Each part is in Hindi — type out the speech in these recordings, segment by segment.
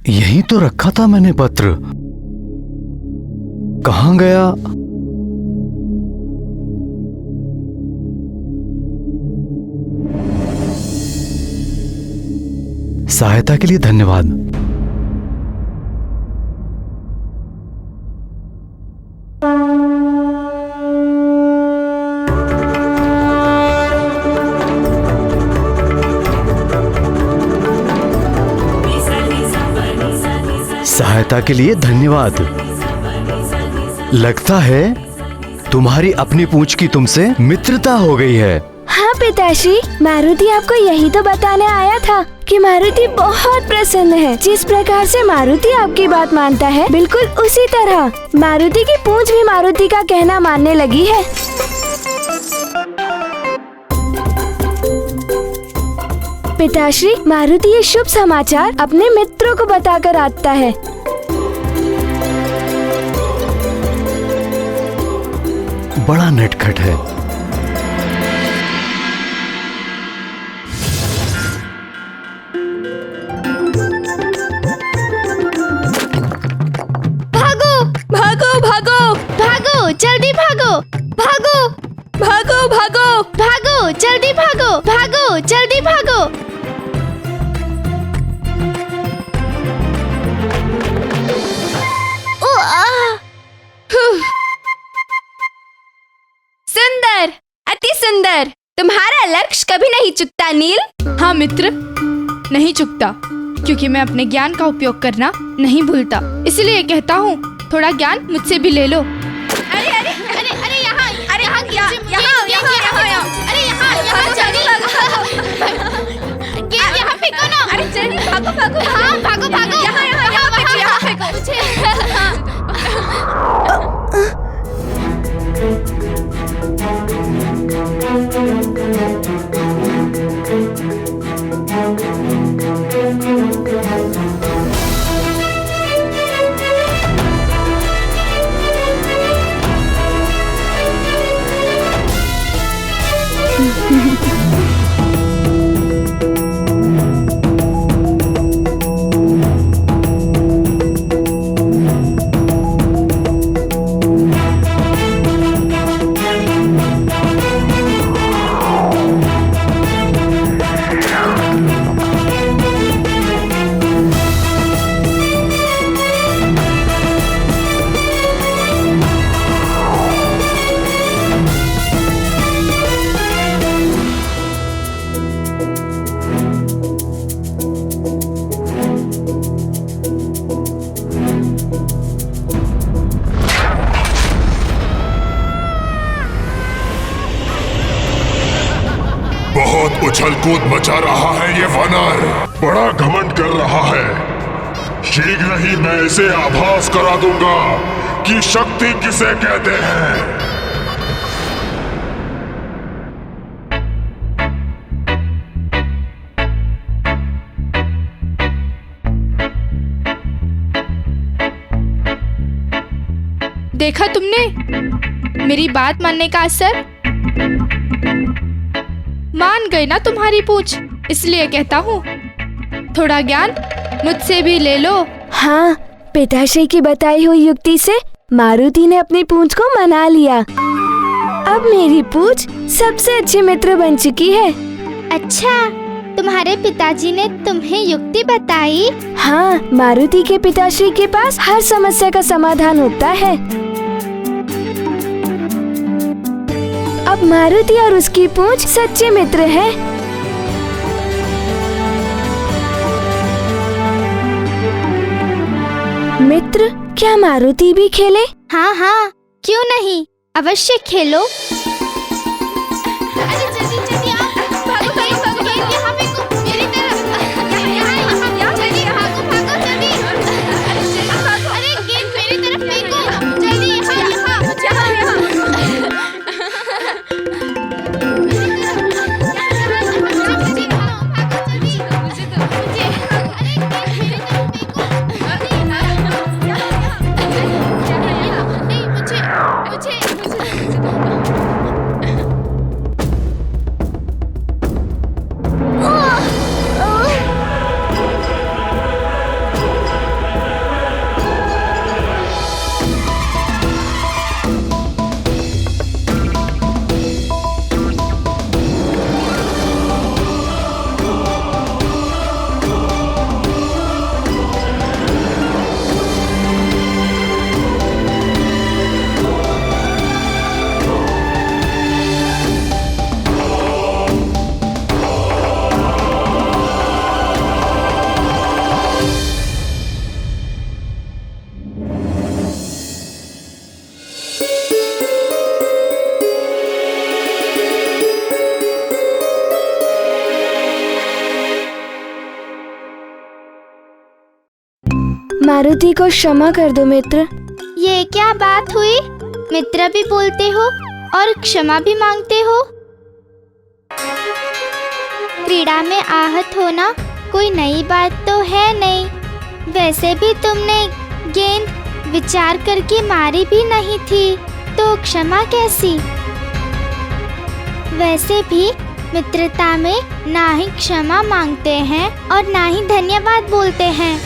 यहीं तो रखा था मैंने पत्र। कहाँ गया? सहायता के लिए धन्यवाद। सहायता के लिए धन्यवाद। लगता है तुम्हारी अपनी पूंछ की तुमसे मित्रता हो गई है। हाँ पिताश्री, मारुति आपको यही तो बताने आया था कि मारुति बहुत प्रसन्न है। जिस प्रकार से मारुति आपकी बात मानता है, बिल्कुल उसी तरह मारुति की पूंछ भी मारुति का कहना मानने लगी है। पिताश्री, मारुति ये शुभ समाचार अपने मित्रों को बताकर आता है। बड़ा नटखट है। भागो भागो भागो भागो, जल्दी भागो भागो भागो भागो भागो, जल्दी भागो भागो, जल्दी भागो। सुंदर, अति सुंदर। तुम्हारा लक्ष्य कभी नहीं चुकता नील। हाँ मित्र, नहीं चुकता, क्योंकि मैं अपने ज्ञान का उपयोग करना नहीं भूलता। इसलिए कहता हूँ, थोड़ा ज्ञान मुझसे भी ले लो। अरे अरे अरे अरे यहाँ, अरे यहाँ यहाँ यहाँ, अरे यहाँ जल्दी यहाँ फेंको ना। अरे जल्दी भागो भागो, हाँ भागो भागो, यहाँ फेंको। बहुत उछल कूद मचा रहा है ये वानर, बड़ा घमंड कर रहा है। शीघ्र ही मैं इसे आभास करा दूंगा कि शक्ति किसे कहते हैं। देखा तुमने मेरी बात मानने का असर? मान गई ना तुम्हारी पूछ, इसलिए कहता हूँ, थोड़ा ज्ञान मुझसे भी ले लो। हाँ, पिताश्री की बताई हुई युक्ति से मारुति ने अपनी पूंछ को मना लिया। अब मेरी पूंछ सबसे अच्छी मित्र बन चुकी है। अच्छा, तुम्हारे पिताजी ने तुम्हें युक्ति बताई? हाँ, मारुति के पिताश्री के पास हर समस्या का समाधान होता है। अब मारुति और उसकी पूंछ सच्चे मित्र हैं। मित्र, क्या मारुति भी खेले? हाँ हाँ, क्यों नहीं, अवश्य खेलो। मारुति को क्षमा कर दो मित्र। ये क्या बात हुई? मित्र भी बोलते हो और क्षमा भी मांगते हो। क्रीड़ा में आहत होना कोई नई बात तो है नहीं। वैसे भी तुमने गेंद विचार करके मारी भी नहीं थी, तो क्षमा कैसी? वैसे भी मित्रता में ना ही क्षमा मांगते हैं और ना ही धन्यवाद बोलते हैं।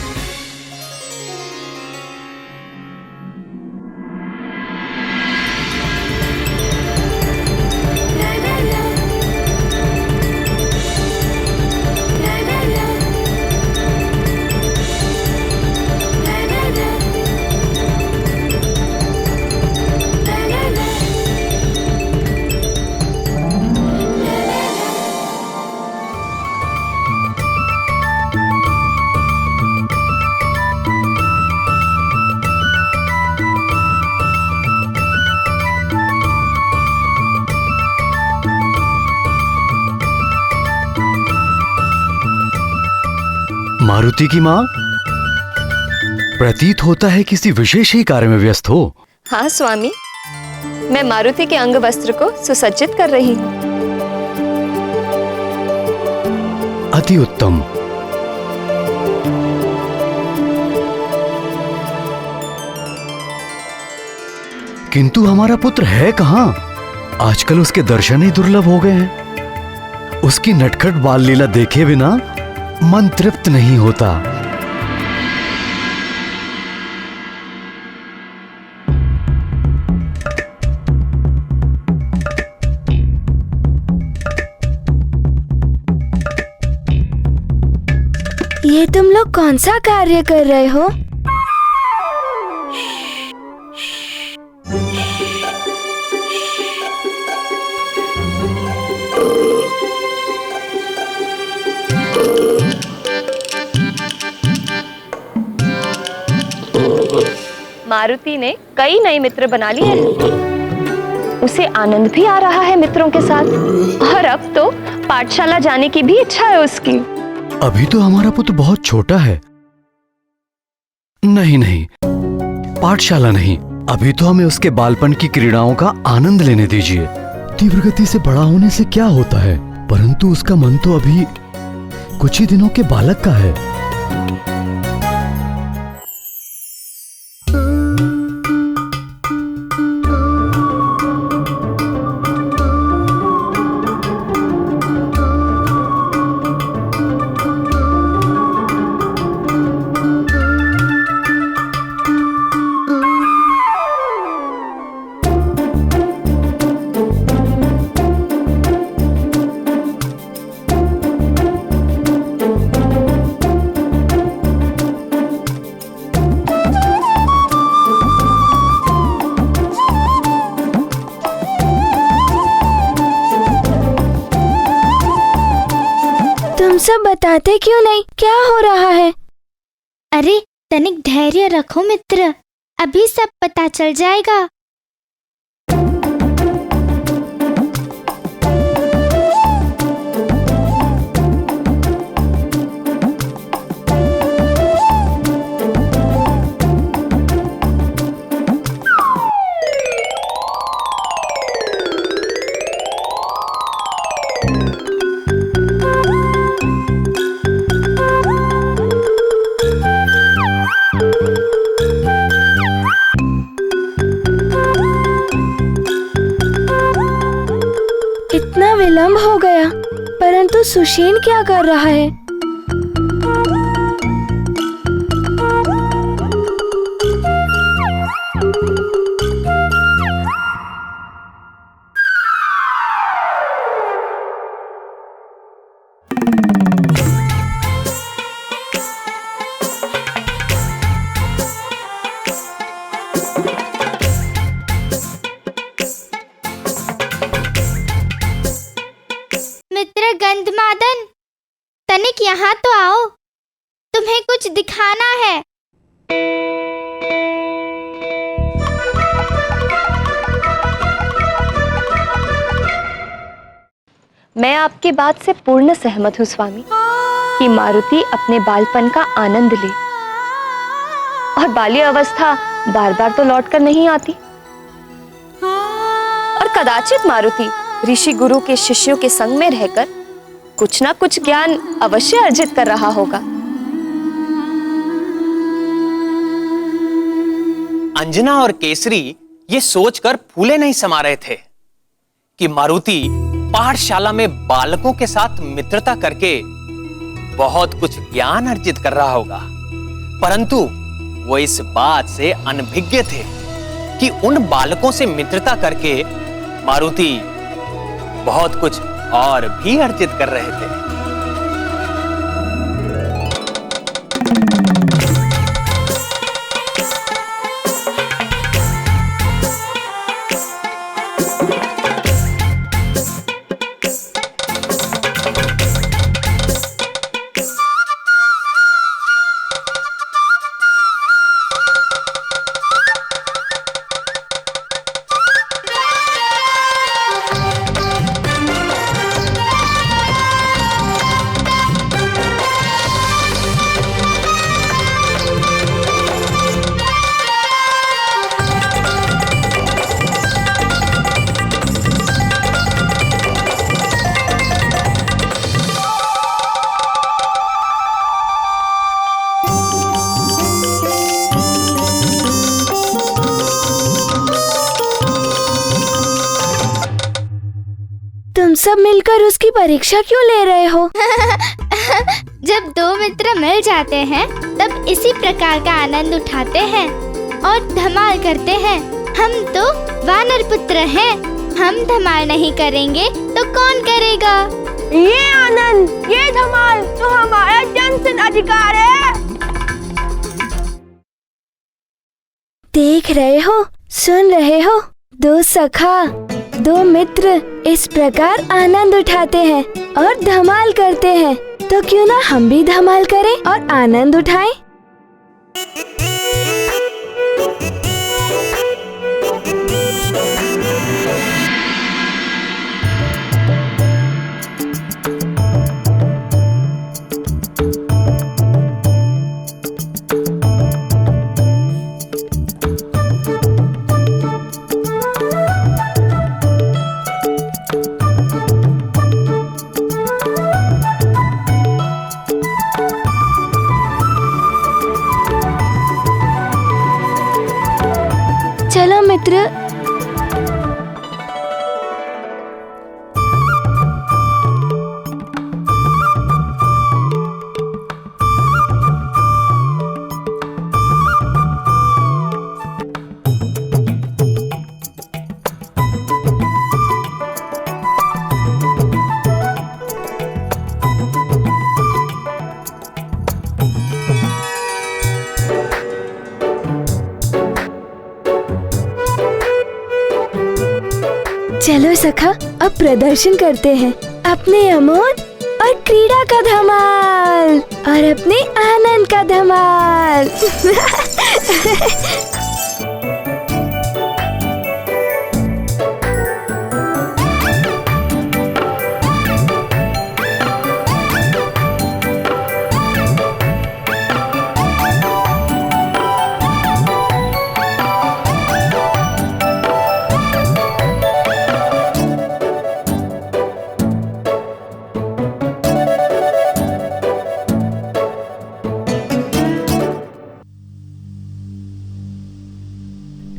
मारुति की माँ, प्रतीत होता है किसी विशेष ही कार्य में व्यस्त हो। हाँ स्वामी, मैं मारुति के अंग वस्त्र को सुसज्जित कर रही हूँ। अति उत्तम। किंतु हमारा पुत्र है कहाँ? आजकल उसके दर्शन ही दुर्लभ हो गए हैं। उसकी नटखट बाल लीला देखे बिना मन तृप्त नहीं होता। ये तुम लोग कौन सा कार्य कर रहे हो? मारुति ने कई नए मित्र बना लिए हैं। उसे आनंद भी आ रहा है मित्रों के साथ, और अब तो पाठशाला जाने की भी इच्छा है उसकी। अभी तो हमारा पुत्र बहुत छोटा है। नहीं नहीं, पाठशाला नहीं, अभी तो हमें उसके बालपन की क्रीड़ाओं का आनंद लेने दीजिए। तीव्र गति से बड़ा होने से क्या होता है, परंतु उसका मन तो अभी कुछ ही दिनों के बालक का है। तुम सब बताते क्यों नहीं? क्या हो रहा है? अरे तनिक धैर्य रखो मित्र, अभी सब पता चल जाएगा। इतना विलंब हो गया, परंतु सुशील क्या कर रहा है? मित्र गंधमादन, तनिक यहाँ तो आओ, तुम्हें कुछ दिखाना है। मैं आपकी बात से पूर्ण सहमत हूँ स्वामी, कि मारुति अपने बालपन का आनंद ले। और बाल्य अवस्था बार बार तो लौट कर नहीं आती। और कदाचित मारुति ऋषि गुरु के शिष्यों के संग में रहकर कुछ ना कुछ ज्ञान अवश्य अर्जित कर रहा होगा। अंजना और केसरी ये सोचकर फूले नहीं समा रहे थे कि मारुति पाठशाला में बालकों के साथ मित्रता करके बहुत कुछ ज्ञान अर्जित कर रहा होगा, परंतु वो इस बात से अनभिज्ञ थे कि उन बालकों से मित्रता करके मारुति बहुत कुछ और भी अर्जित कर रहे थे। तुम सब मिलकर उसकी परीक्षा क्यों ले रहे हो? जब दो मित्र मिल जाते हैं तब इसी प्रकार का आनंद उठाते हैं और धमाल करते हैं। हम तो वानर पुत्र हैं, हम धमाल नहीं करेंगे तो कौन करेगा? ये आनंद, ये धमाल तो हमारा जन्मसिद्ध अधिकार है। देख रहे हो, सुन रहे हो, दो सखा, दो मित्र इस प्रकार आनंद उठाते हैं और धमाल करते हैं, तो क्यों ना हम भी धमाल करें और आनंद उठाएं? चलो मित्र, चलो सखा, अब प्रदर्शन करते हैं अपने अमोद और क्रीड़ा का धमाल और अपने आनंद का धमाल।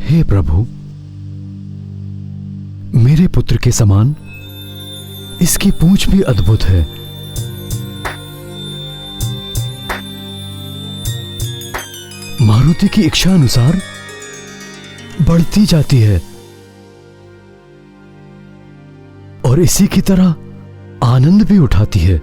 हे प्रभु, मेरे पुत्र के समान इसकी पूंछ भी अद्भुत है। मारुति की इच्छा अनुसार बढ़ती जाती है और इसी की तरह आनंद भी उठाती है।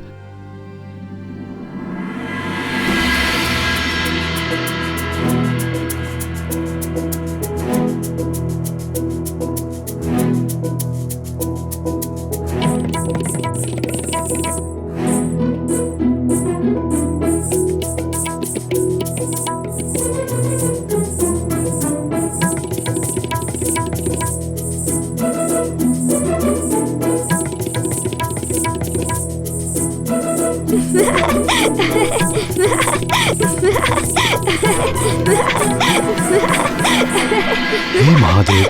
हे महादेव,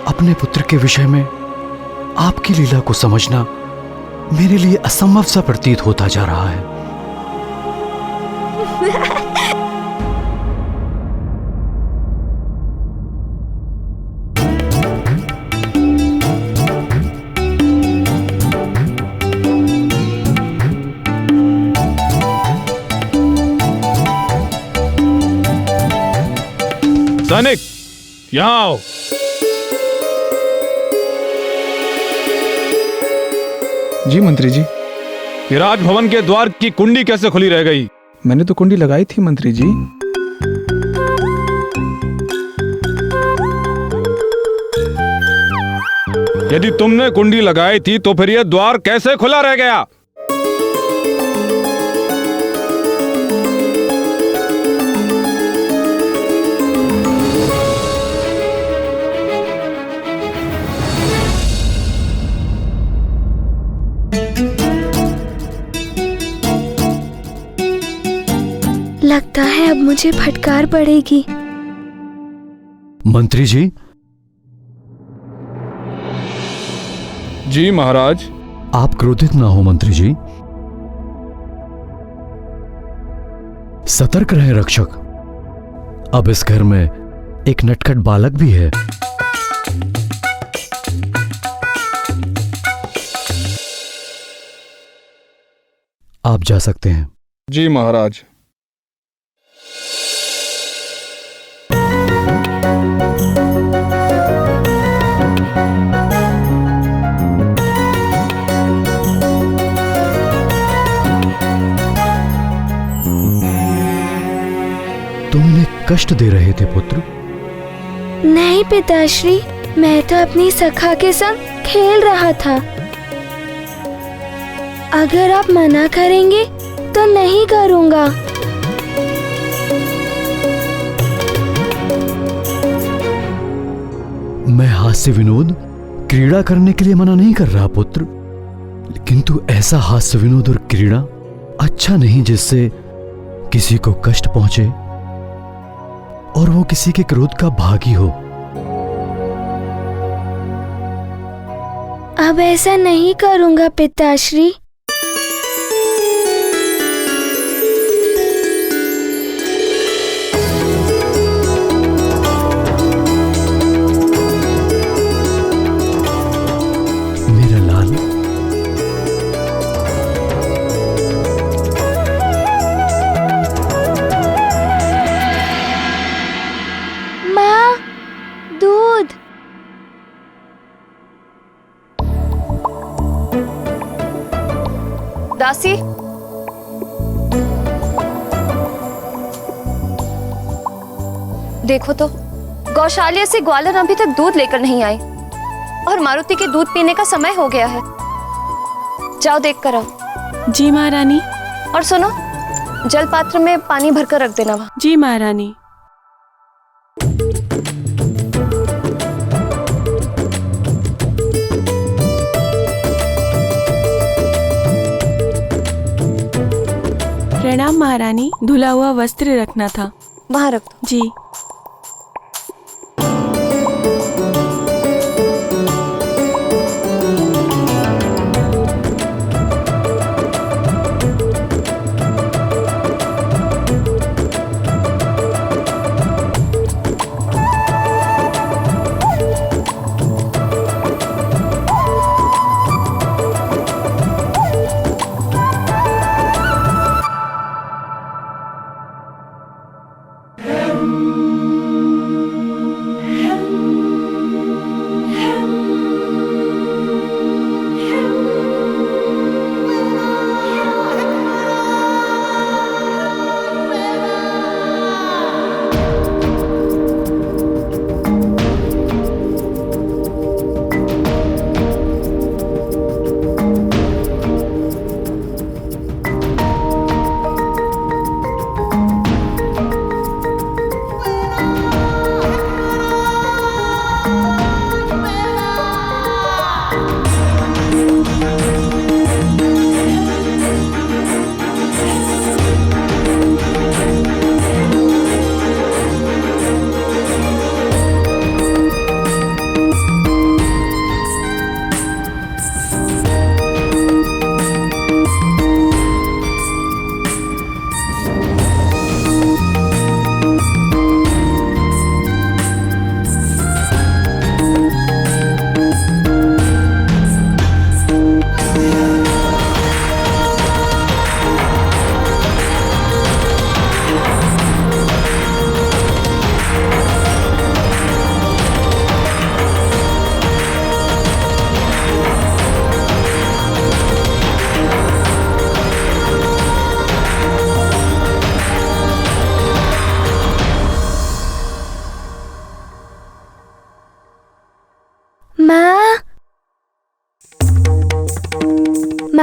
अपने पुत्र के विषय में आपकी लीला को समझना मेरे लिए असंभव सा प्रतीत होता जा रहा है। सैनिक, यहाँ आओ। जी मंत्री जी। कि राजभवन के द्वार की कुंडी कैसे खुली रह गई? मैंने तो कुंडी लगाई थी मंत्री जी। यदि तुमने कुंडी लगाई थी तो फिर यह द्वार कैसे खुला रह गया? लगता है अब मुझे फटकार पड़ेगी। मंत्री जी। जी महाराज। आप क्रोधित ना हो मंत्री जी। सतर्क रहे रक्षक। अब इस घर में एक नटखट बालक भी है। आप जा सकते हैं। जी महाराज। तुम इन्हें कष्ट दे रहे थे पुत्र? नहीं पिताश्री, मैं तो अपनी सखा के संग खेल रहा था। अगर आप मना करेंगे तो नहीं करूंगा। मैं हास्य विनोद क्रीड़ा करने के लिए मना नहीं कर रहा पुत्र, किंतु ऐसा हास्य विनोद और क्रीड़ा अच्छा नहीं जिससे किसी को कष्ट पहुंचे और वो किसी के क्रोध का भागी हो। अब ऐसा नहीं करूंगा पिताश्री। मेरा लाल, माँ, दूध। दासी, देखो तो गौशाला से ग्वालन अभी तक दूध लेकर नहीं आए और मारुति के दूध पीने का समय हो गया है। जाओ देख कर आओ। जी महारानी। और सुनो, जल पात्र में पानी भरकर रख देना वहाँ। जी महारानी। प्रणाम महारानी, धुला हुआ वस्त्र रखना था। वहाँ रख दो। जी।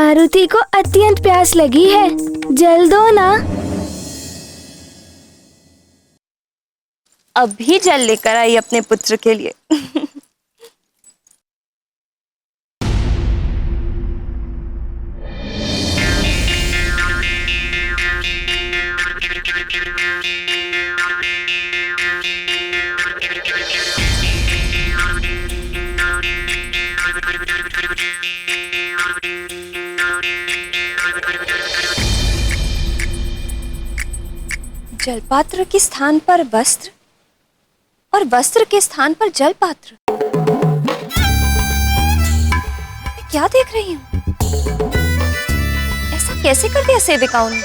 मारुति को अत्यंत प्यास लगी है, जल दो ना। अभी जल लेकर आई अपने पुत्र के लिए। जलपात्र के स्थान पर वस्त्र और वस्त्र के स्थान पर जलपात्र। मैं क्या देख रही हूँ? ऐसा कैसे कर दिया सेविकाओं ने?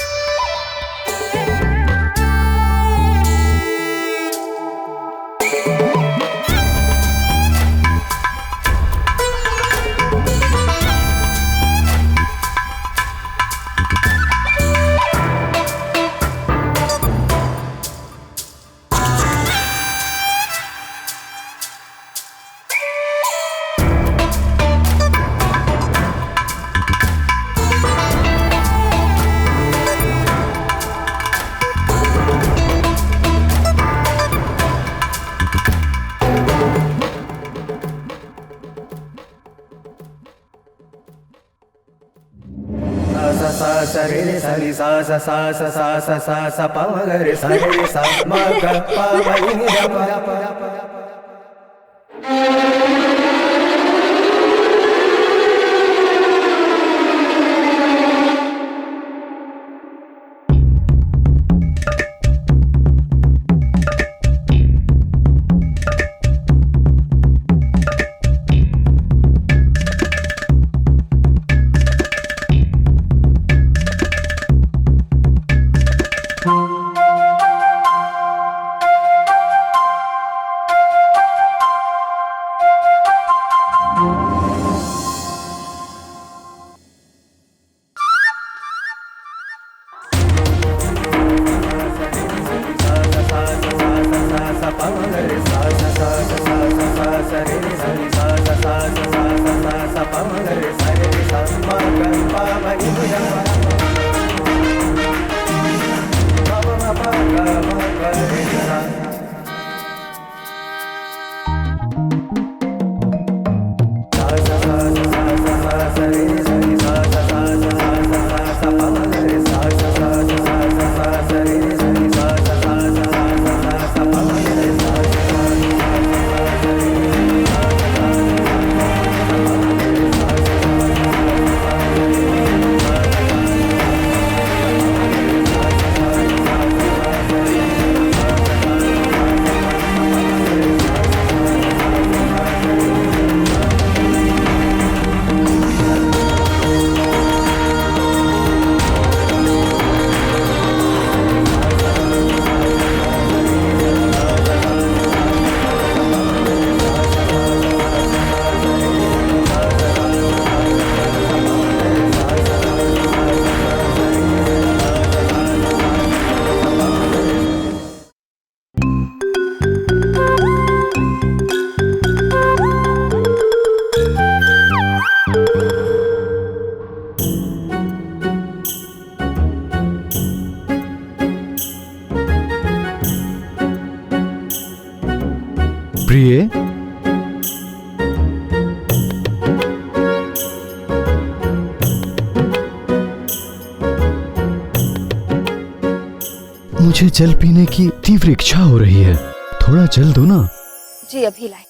प्रिय, मुझे जल पीने की तीव्र इच्छा हो रही है, थोड़ा जल दो ना। जी अभी लाई।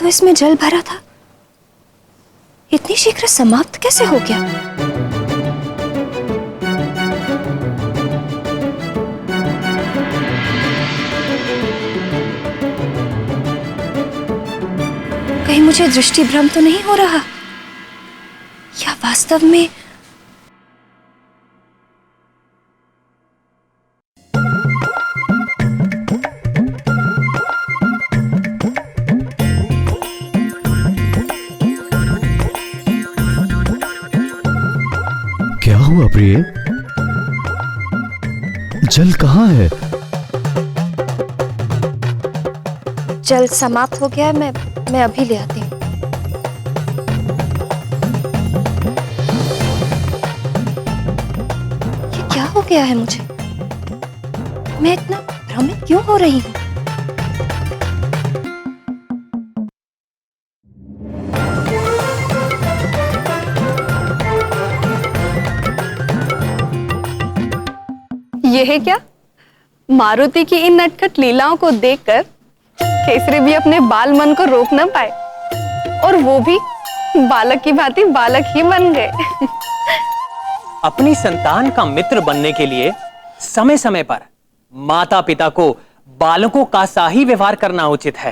तो इसमें जल भरा था, इतनी शीघ्र समाप्त कैसे हो गया? कहीं मुझे दृष्टि भ्रम तो नहीं हो रहा, या वास्तव में क्या हुआ प्रिय? जल कहाँ है? जल समाप्त हो गया है, मैं अभी ले आती हूँ। ये क्या हो गया है मुझे? मैं इतना भ्रमित क्यों हो रही हूँ? ये है क्या? मारुति की इन नटखट लीलाओं को देखकर केसरी भी अपने बाल मन को रोक न पाए, और वो भी बालक की भांति बालक ही बन गए। अपनी संतान का मित्र बनने के लिए समय समय पर माता पिता को बालकों का सा ही व्यवहार करना उचित है,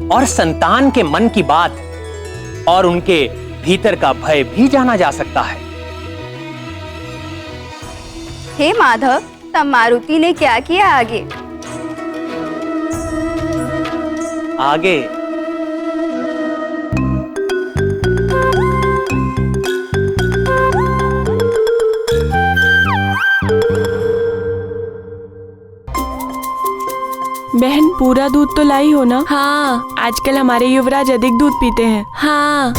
और संतान के मन की बात और उनके भीतर का भय भी जाना जा सकता है। हे माधव, तब मारुति ने क्या किया आगे? आगे बहन, पूरा दूध तो लाई हो ना? हाँ, आजकल हमारे युवराज अधिक दूध पीते हैं। हाँ।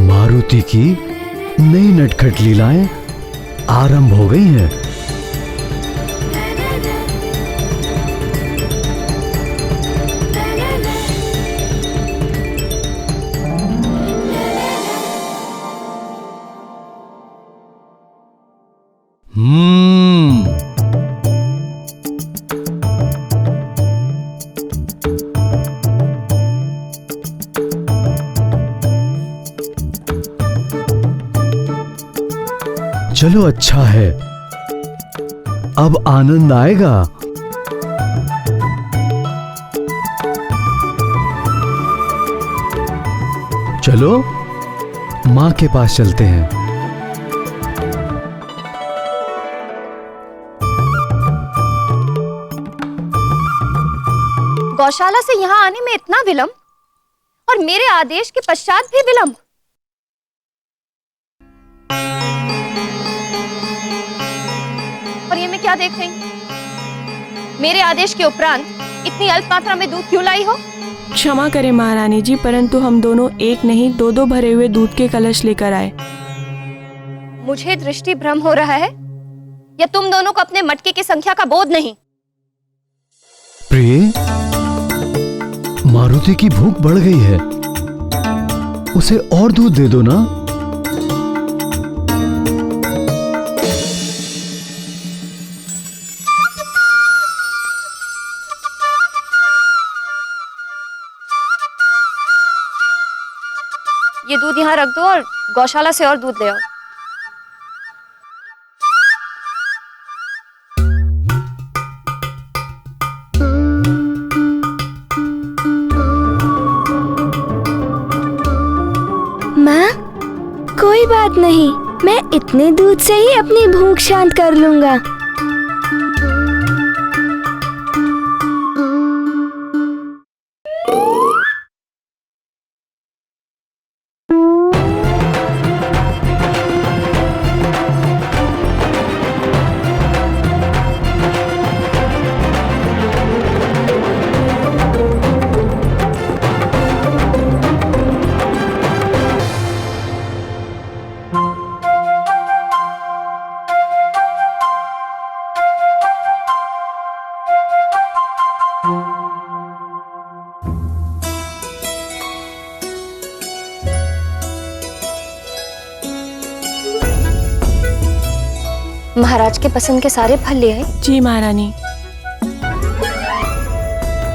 मारुति की नई नटखट लीलाएं आरंभ हो गई हैं। चलो अच्छा है, अब आनंद आएगा। चलो मां के पास चलते हैं। गौशाला से यहाँ आने में इतना विलंब, और मेरे आदेश के पश्चात भी विलंब। और ये मैं क्या देख रही हूँ? मेरे आदेश के उपरांत इतनी अल्प मात्रा में दूध क्यों लाई हो? क्षमा करें महारानी जी, परंतु हम दोनों एक नहीं दो भरे हुए दूध के कलश लेकर आए। मुझे दृष्टि भ्रम हो रहा है, या तुम दोनों को अपने मटके की संख्या का बोध नहीं? प्रिय, मारुति की भूख बढ़ गई है, उसे और दूध दे दो ना। ये दूध यहाँ रख दो और गौशाला से और दूध ले आओ। माँ, कोई बात नहीं, मैं इतने दूध से ही अपनी भूख शांत कर लूँगा। महाराज के पसंद के सारे फल ले आए? जी महारानी।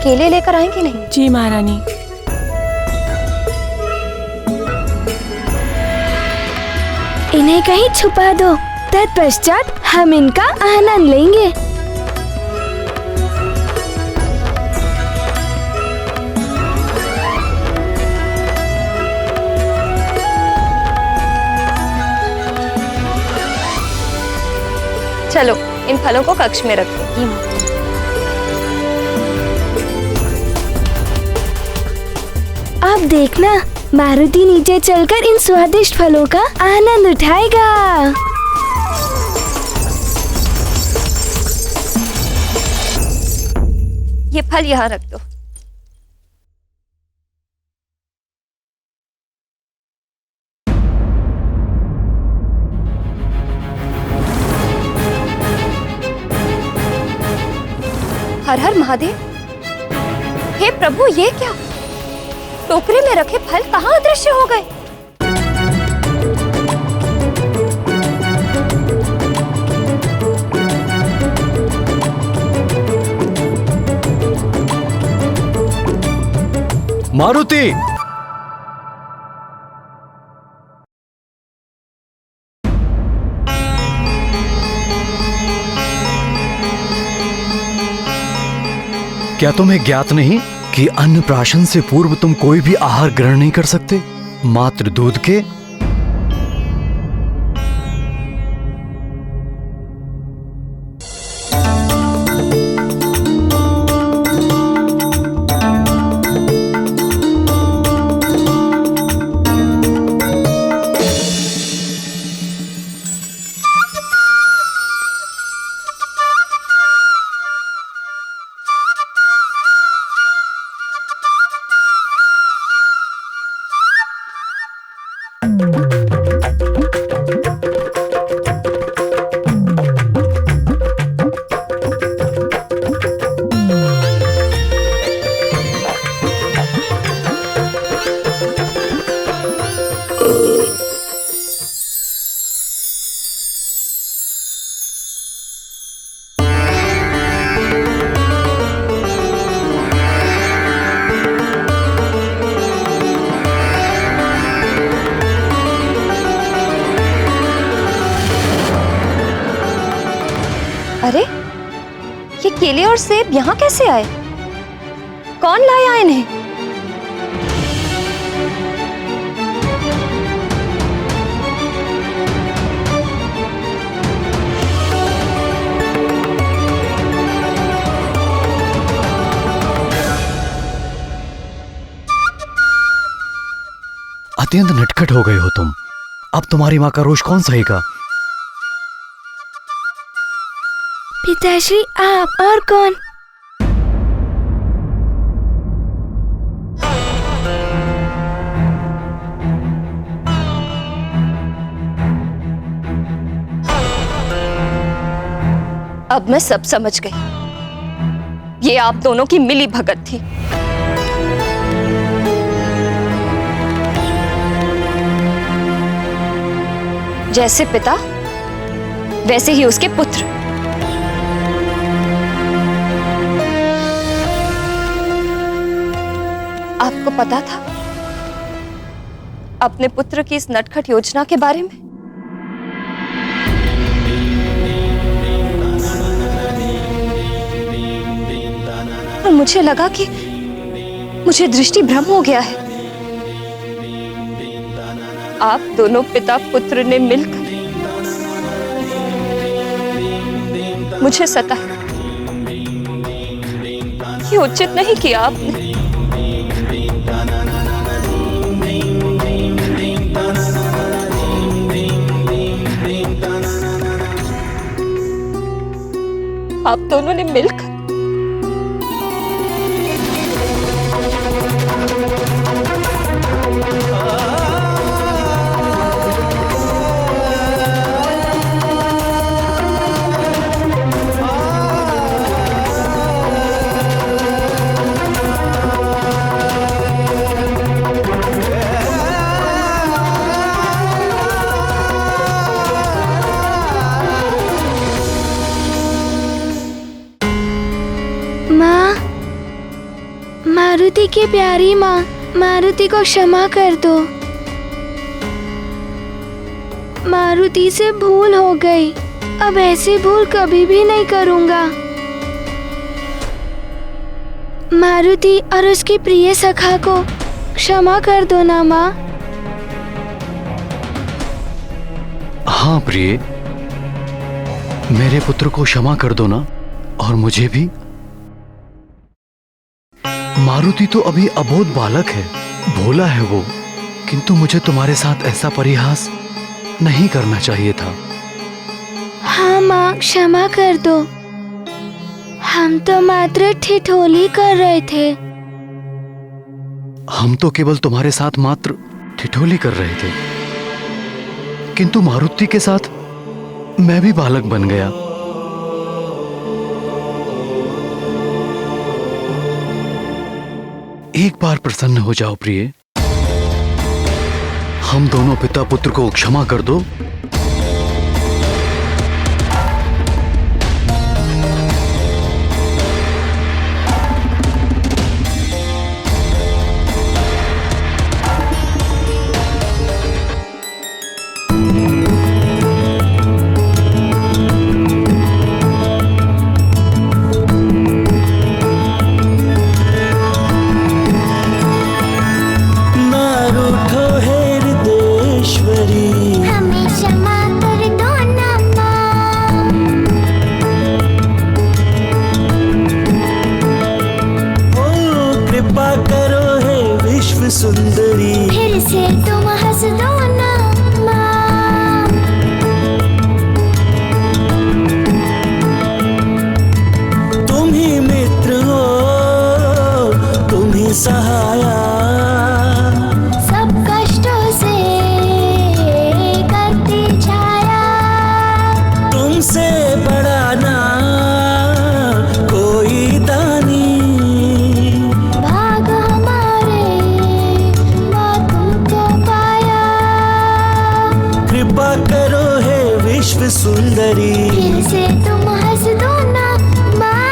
केले लेकर आए कि नहीं? जी महारानी। इन्हें कहीं छुपा दो, तत्पश्चात हम इनका आनंद लेंगे। चलो इन फलों को कक्ष में रखो। अब देखना, मारुति नीचे चलकर इन स्वादिष्ट फलों का आनंद उठाएगा। ये फल यहाँ रख दो। हर हर महादेव। हे प्रभु, ये क्या? टोकरे में रखे फल कहाँ अदृश्य हो गए? मारुति! क्या तुम्हें ज्ञात नहीं कि अन्नप्राशन से पूर्व तुम कोई भी आहार ग्रहण नहीं कर सकते, मात्र दूध के? अरे, ये केले और सेब यहाँ कैसे आए? कौन लाया इन्हें? अत्यंत नटखट हो गए हो तुम। अब तुम्हारी माँ का रोष कौन सहेगा? पिताश्री, आप और कौन? अब मैं सब समझ गई। ये आप दोनों की मिली भगत थी। जैसे पिता वैसे ही उसके पुत्र। आपको पता था अपने पुत्र की इस नटखट योजना के बारे में? और मुझे लगा कि मुझे दृष्टि भ्रम हो गया है। आप दोनों पिता पुत्र ने मिलकर मुझे सताया। ये उचित नहीं किया आपने। आप दोनों ने मिलकर मारुति की प्यारी माँ, मारुति को क्षमा कर दो। मारुति से भूल हो गई, अब ऐसी भूल कभी भी नहीं करूँगा। मारुति और उसकी प्रिय सखा को क्षमा कर दो ना माँ। हाँ प्रिय, मेरे पुत्र को क्षमा कर दो ना, और मुझे भी। मारुति तो अभी अबोध बालक है, भोला है वो, किंतु मुझे तुम्हारे साथ ऐसा परिहास नहीं करना चाहिए था। हाँ माँ, क्षमा कर दो। हम तो मात्र ठिठोली कर रहे थे। हम तो केवल तुम्हारे साथ मात्र ठिठोली कर रहे थे, किंतु मारुति के साथ मैं भी बालक बन गया। एक बार प्रसन्न हो जाओ प्रिय, हम दोनों पिता पुत्र को क्षमा कर दो। सुंदरी फिर से तुम हंस दो ना माँ। तुम ही मित्र हो, तुम ही सहाया, सब कष्टों से करती छाया। तुमसे बड़ा ना कोई दानी, कृपा करो हे विश्व सुंदरी। फिर से तुम हंस दो ना माँ।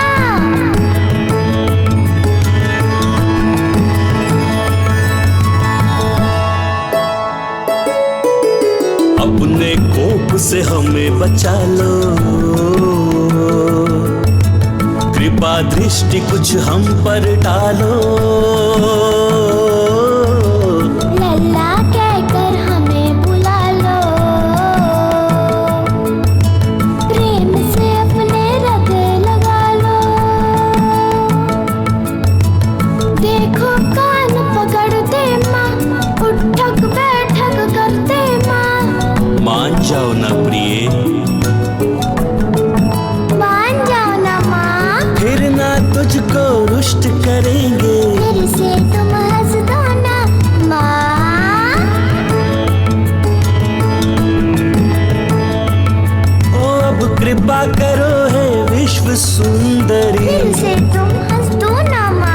अपने कोप से हमें बचा लो, कृपा दृष्टि कुछ हम पर डालो। लल्ला कहकर हमें बुला लो, प्रेम से अपने रग लगा लो। देखो कान पकड़ते माँ, उठक बैठक करते माँ। मान जाओ ना प्रिय, मान जाओ ना माँ, फिर ना तुझको रुष्ट करेंगे। फिर से तुम हंस दो ना माँ। ओ अब कृपा करो हे विश्व सुंदरी। फिर से तुम हंस दो ना माँ।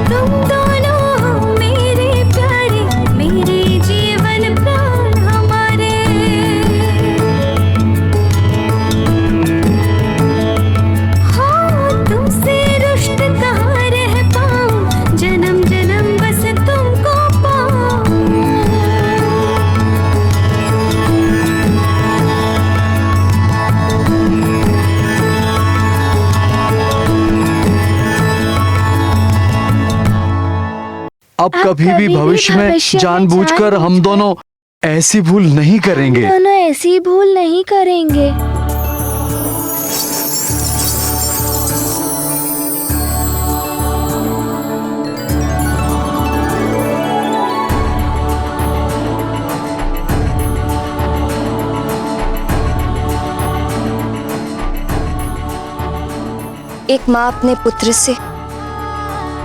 तुम दोनों हो मेरे प्यारे, मेरे जीवन प्राण हमारे। हो तुमसे रुष्ट कभी भी भविष्य में जानबूझकर हम दोनों ऐसी भूल नहीं करेंगे। दोनों ऐसी भूल नहीं करेंगे। एक माँ अपने पुत्र से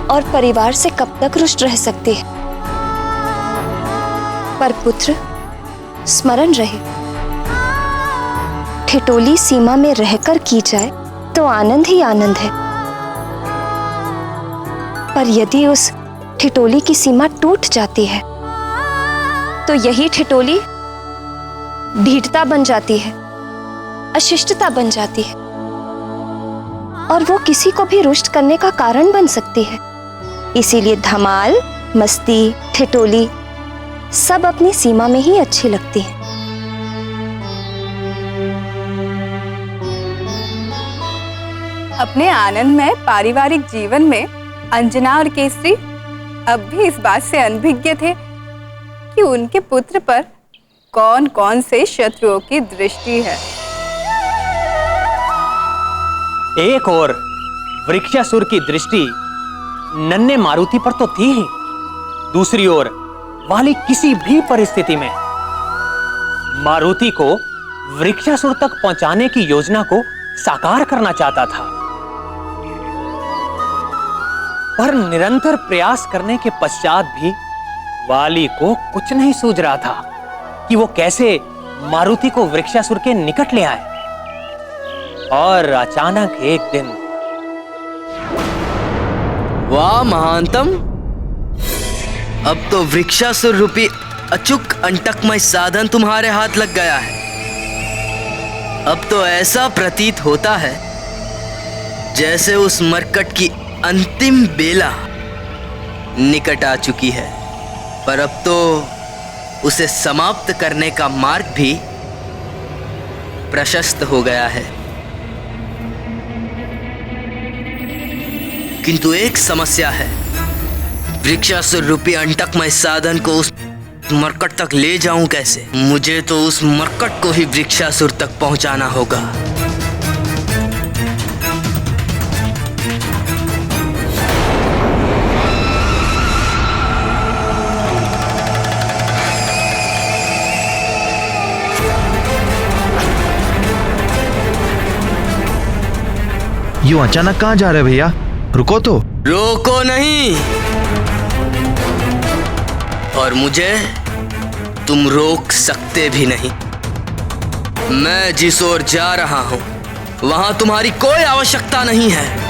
और परिवार से कब तक रुष्ट रह सकती है, पर पुत्र स्मरण रहे। ठिठोली सीमा में रहकर की जाए तो आनंद ही आनंद है, पर यदि उस ठिठोली की सीमा टूट जाती है तो यही ठिठोली ढीठता बन जाती है, अशिष्टता बन जाती है, और वो किसी को भी रुष्ट करने का कारण बन सकती है। इसीलिए धमाल, मस्ती, ठिठोली सब अपनी सीमा में ही अच्छी लगती है। अपने आनंदमय पारिवारिक जीवन में अंजना और केसरी अब भी इस बात से अनभिज्ञ थे कि उनके पुत्र पर कौन कौन से शत्रुओं की दृष्टि है। एक और वृक्षासुर की दृष्टि नन्हे मारुति पर तो थी ही, दूसरी ओर वाली किसी भी परिस्थिति में मारुति को वृक्षासुर तक पहुंचाने की योजना को साकार करना चाहता था। पर निरंतर प्रयास करने के पश्चात भी वाली को कुछ नहीं सूझ रहा था कि वो कैसे मारुति को वृक्षासुर के निकट ले आए। और अचानक एक दिन, वाह महानतम, अब तो वृक्षासुर रूपी अचूक अंटकमय साधन तुम्हारे हाथ लग गया है। अब तो ऐसा प्रतीत होता है जैसे उस मरकट की अंतिम बेला निकट आ चुकी है, पर अब तो उसे समाप्त करने का मार्ग भी प्रशस्त हो गया है। किंतु एक समस्या है, वृक्षासुर रूपी अंटकमय साधन को उस मरकट तक ले जाऊं कैसे? मुझे तो उस मरकट को ही वृक्षासुर तक पहुंचाना होगा। यूं अचानक कहां जा रहे भैया? रुको तो। रोको नहीं, और मुझे तुम रोक सकते भी नहीं। मैं जिस ओर जा रहा हूं वहां तुम्हारी कोई आवश्यकता नहीं है।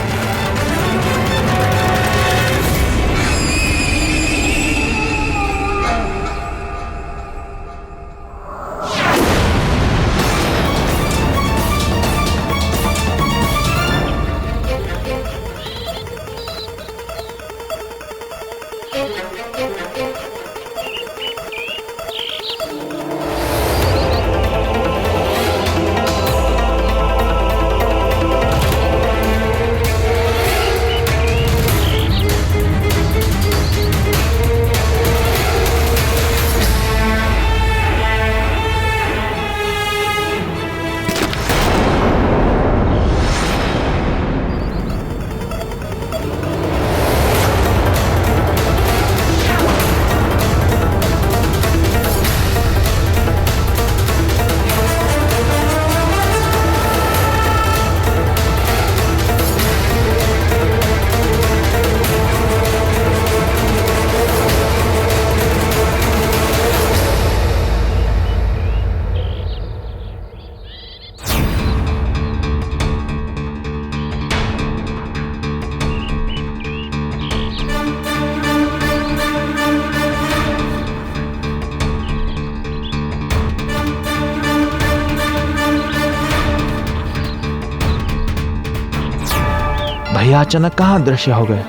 भैया अचानक कहां दृश्य हो गए?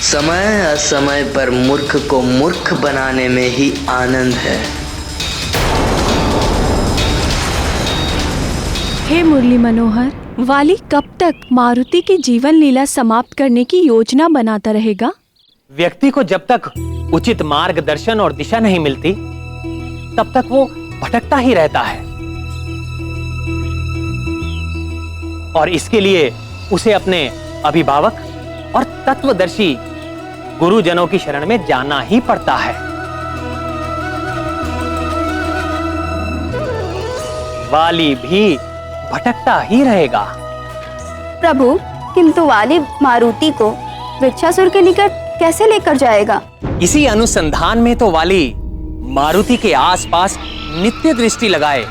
समय असमय पर मूर्ख को मूर्ख बनाने में ही आनंद है। हे मुरली मनोहर, वाली कब तक मारुति की जीवन लीला समाप्त करने की योजना बनाता रहेगा? व्यक्ति को जब तक उचित मार्गदर्शन और दिशा नहीं मिलती, तब तक वो भटकता ही रहता है। और इसके लिए उसे अपने अभिभावक और तत्वदर्शी गुरुजनों की शरण में जाना ही पड़ता है। वाली भी भटकता ही रहेगा। प्रभु, किंतु वाली मारुति को वृक्षासुर के निकट कैसे लेकर जाएगा? इसी अनुसंधान में तो वाली मारुति के आसपास नित्य दृष्टि लगाए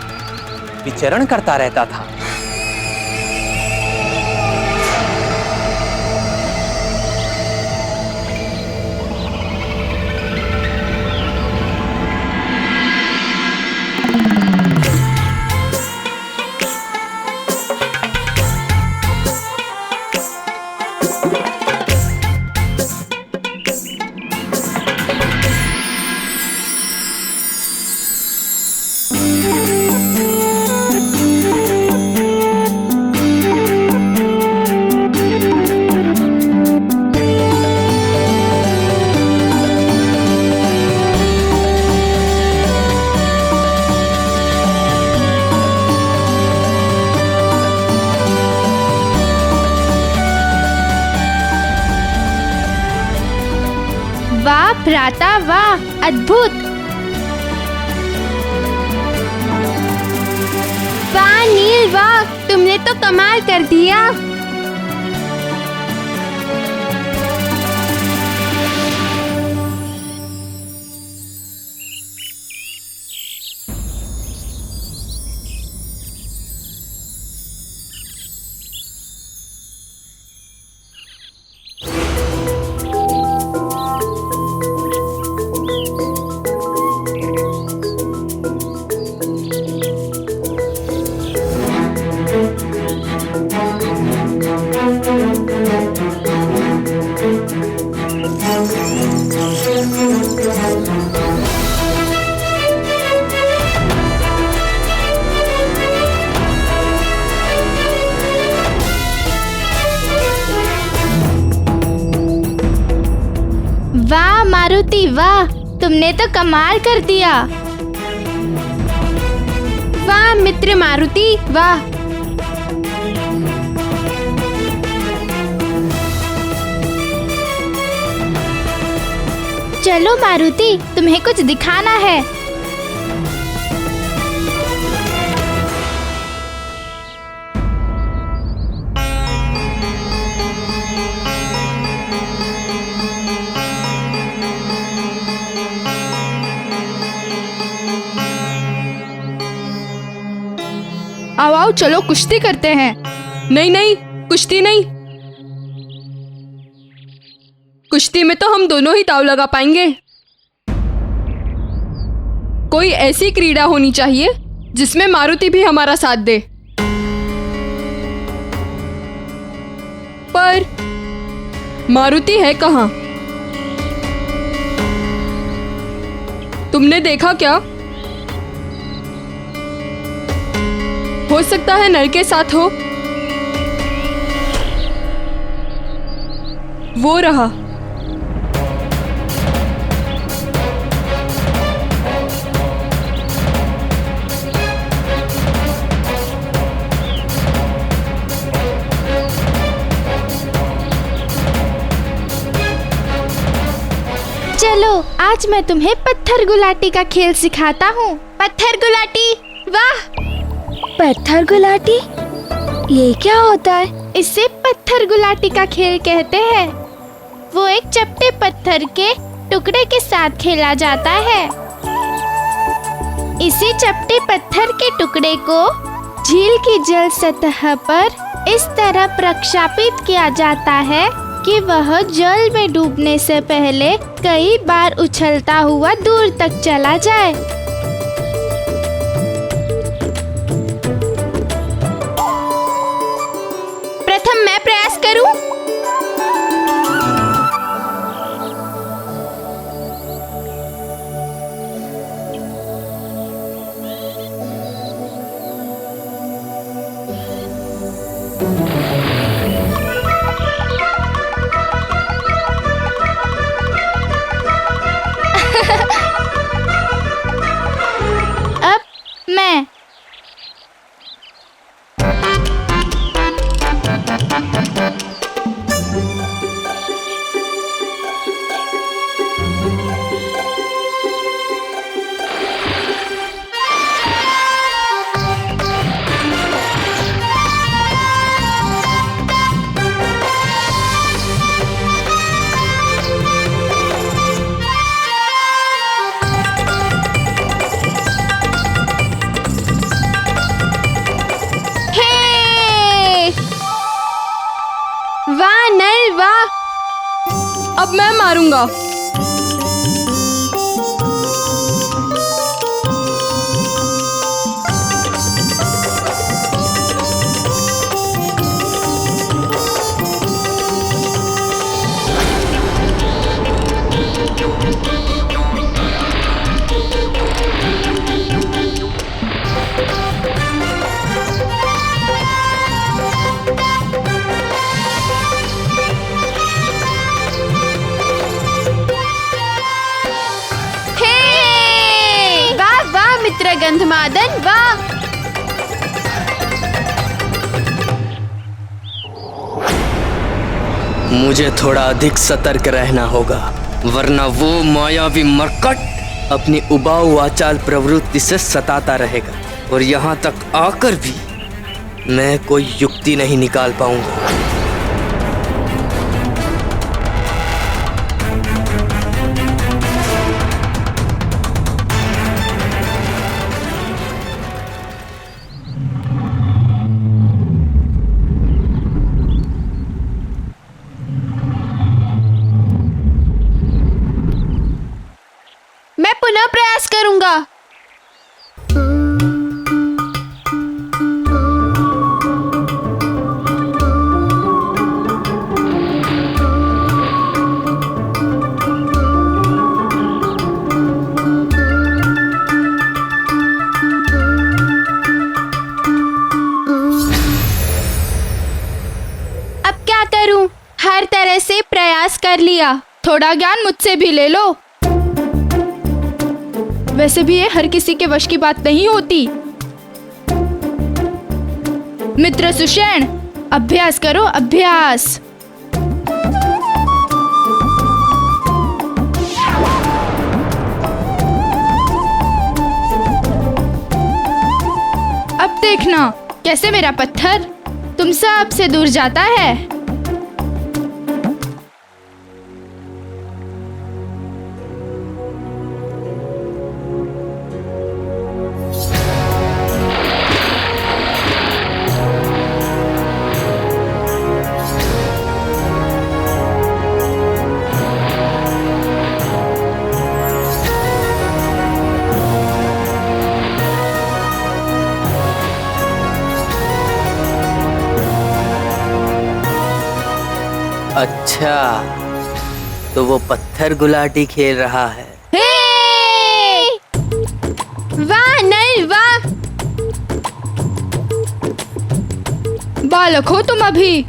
विचरण करता रहता था। वाह भ्राता, वाह अद्भुत! वाह नील, वाह तुमने तो कमाल कर दिया। वाह मारुति, वाह तुमने तो कमाल कर दिया। वाह मित्र मारुति, वाह। चलो मारुति, तुम्हें कुछ दिखाना है। आओ आओ, चलो कुश्ती करते हैं। नहीं नहीं, कुश्ती नहीं। कुश्ती में तो हम दोनों ही दांव लगा पाएंगे। कोई ऐसी क्रीड़ा होनी चाहिए जिसमें मारुति भी हमारा साथ दे। पर मारुति है कहाँ? तुमने देखा क्या? हो सकता है नल के साथ हो। वो रहा। चलो आज मैं तुम्हें पत्थर गुलाटी का खेल सिखाता हूँ। पत्थर गुलाटी, वाह। पत्थर गुलाटी, ये क्या होता है? इसे पत्थर गुलाटी का खेल कहते हैं। वो एक चपटे पत्थर के टुकड़े के साथ खेला जाता है। इसी चपटे पत्थर के टुकड़े को झील की जल सतह पर इस तरह प्रक्षापित किया जाता है कि वह जल में डूबने से पहले कई बार उछलता हुआ दूर तक चला जाए। प्रथम मैं प्रयास करूं? वाह नल वाह। अब मैं मारूंगा। गंधमादन वाह। मुझे थोड़ा अधिक सतर्क रहना होगा, वरना वो मायावी मरकट अपनी उबाऊ आचाल प्रवृत्ति से सताता रहेगा और यहाँ तक आकर भी मैं कोई युक्ति नहीं निकाल पाऊंगा। मैं पुनः प्रयास करूंगा। अब क्या करूं? हर तरह से प्रयास कर लिया। थोड़ा ज्ञान मुझसे भी ले लो। वैसे भी ये हर किसी के वश की बात नहीं होती। मित्र सुषेण, अभ्यास करो अभ्यास। अब देखना कैसे मेरा पत्थर तुम सब से दूर जाता है। अच्छा, तो वो पत्थर गुलाटी खेल रहा है। वाह नल वाह। बालक हो तुम अभी,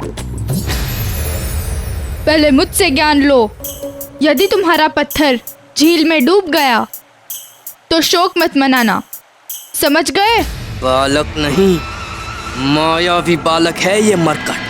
पहले मुझसे ज्ञान लो। यदि तुम्हारा पत्थर झील में डूब गया तो शोक मत मनाना, समझ गए? बालक नहीं, मायावी बालक है ये मरकट।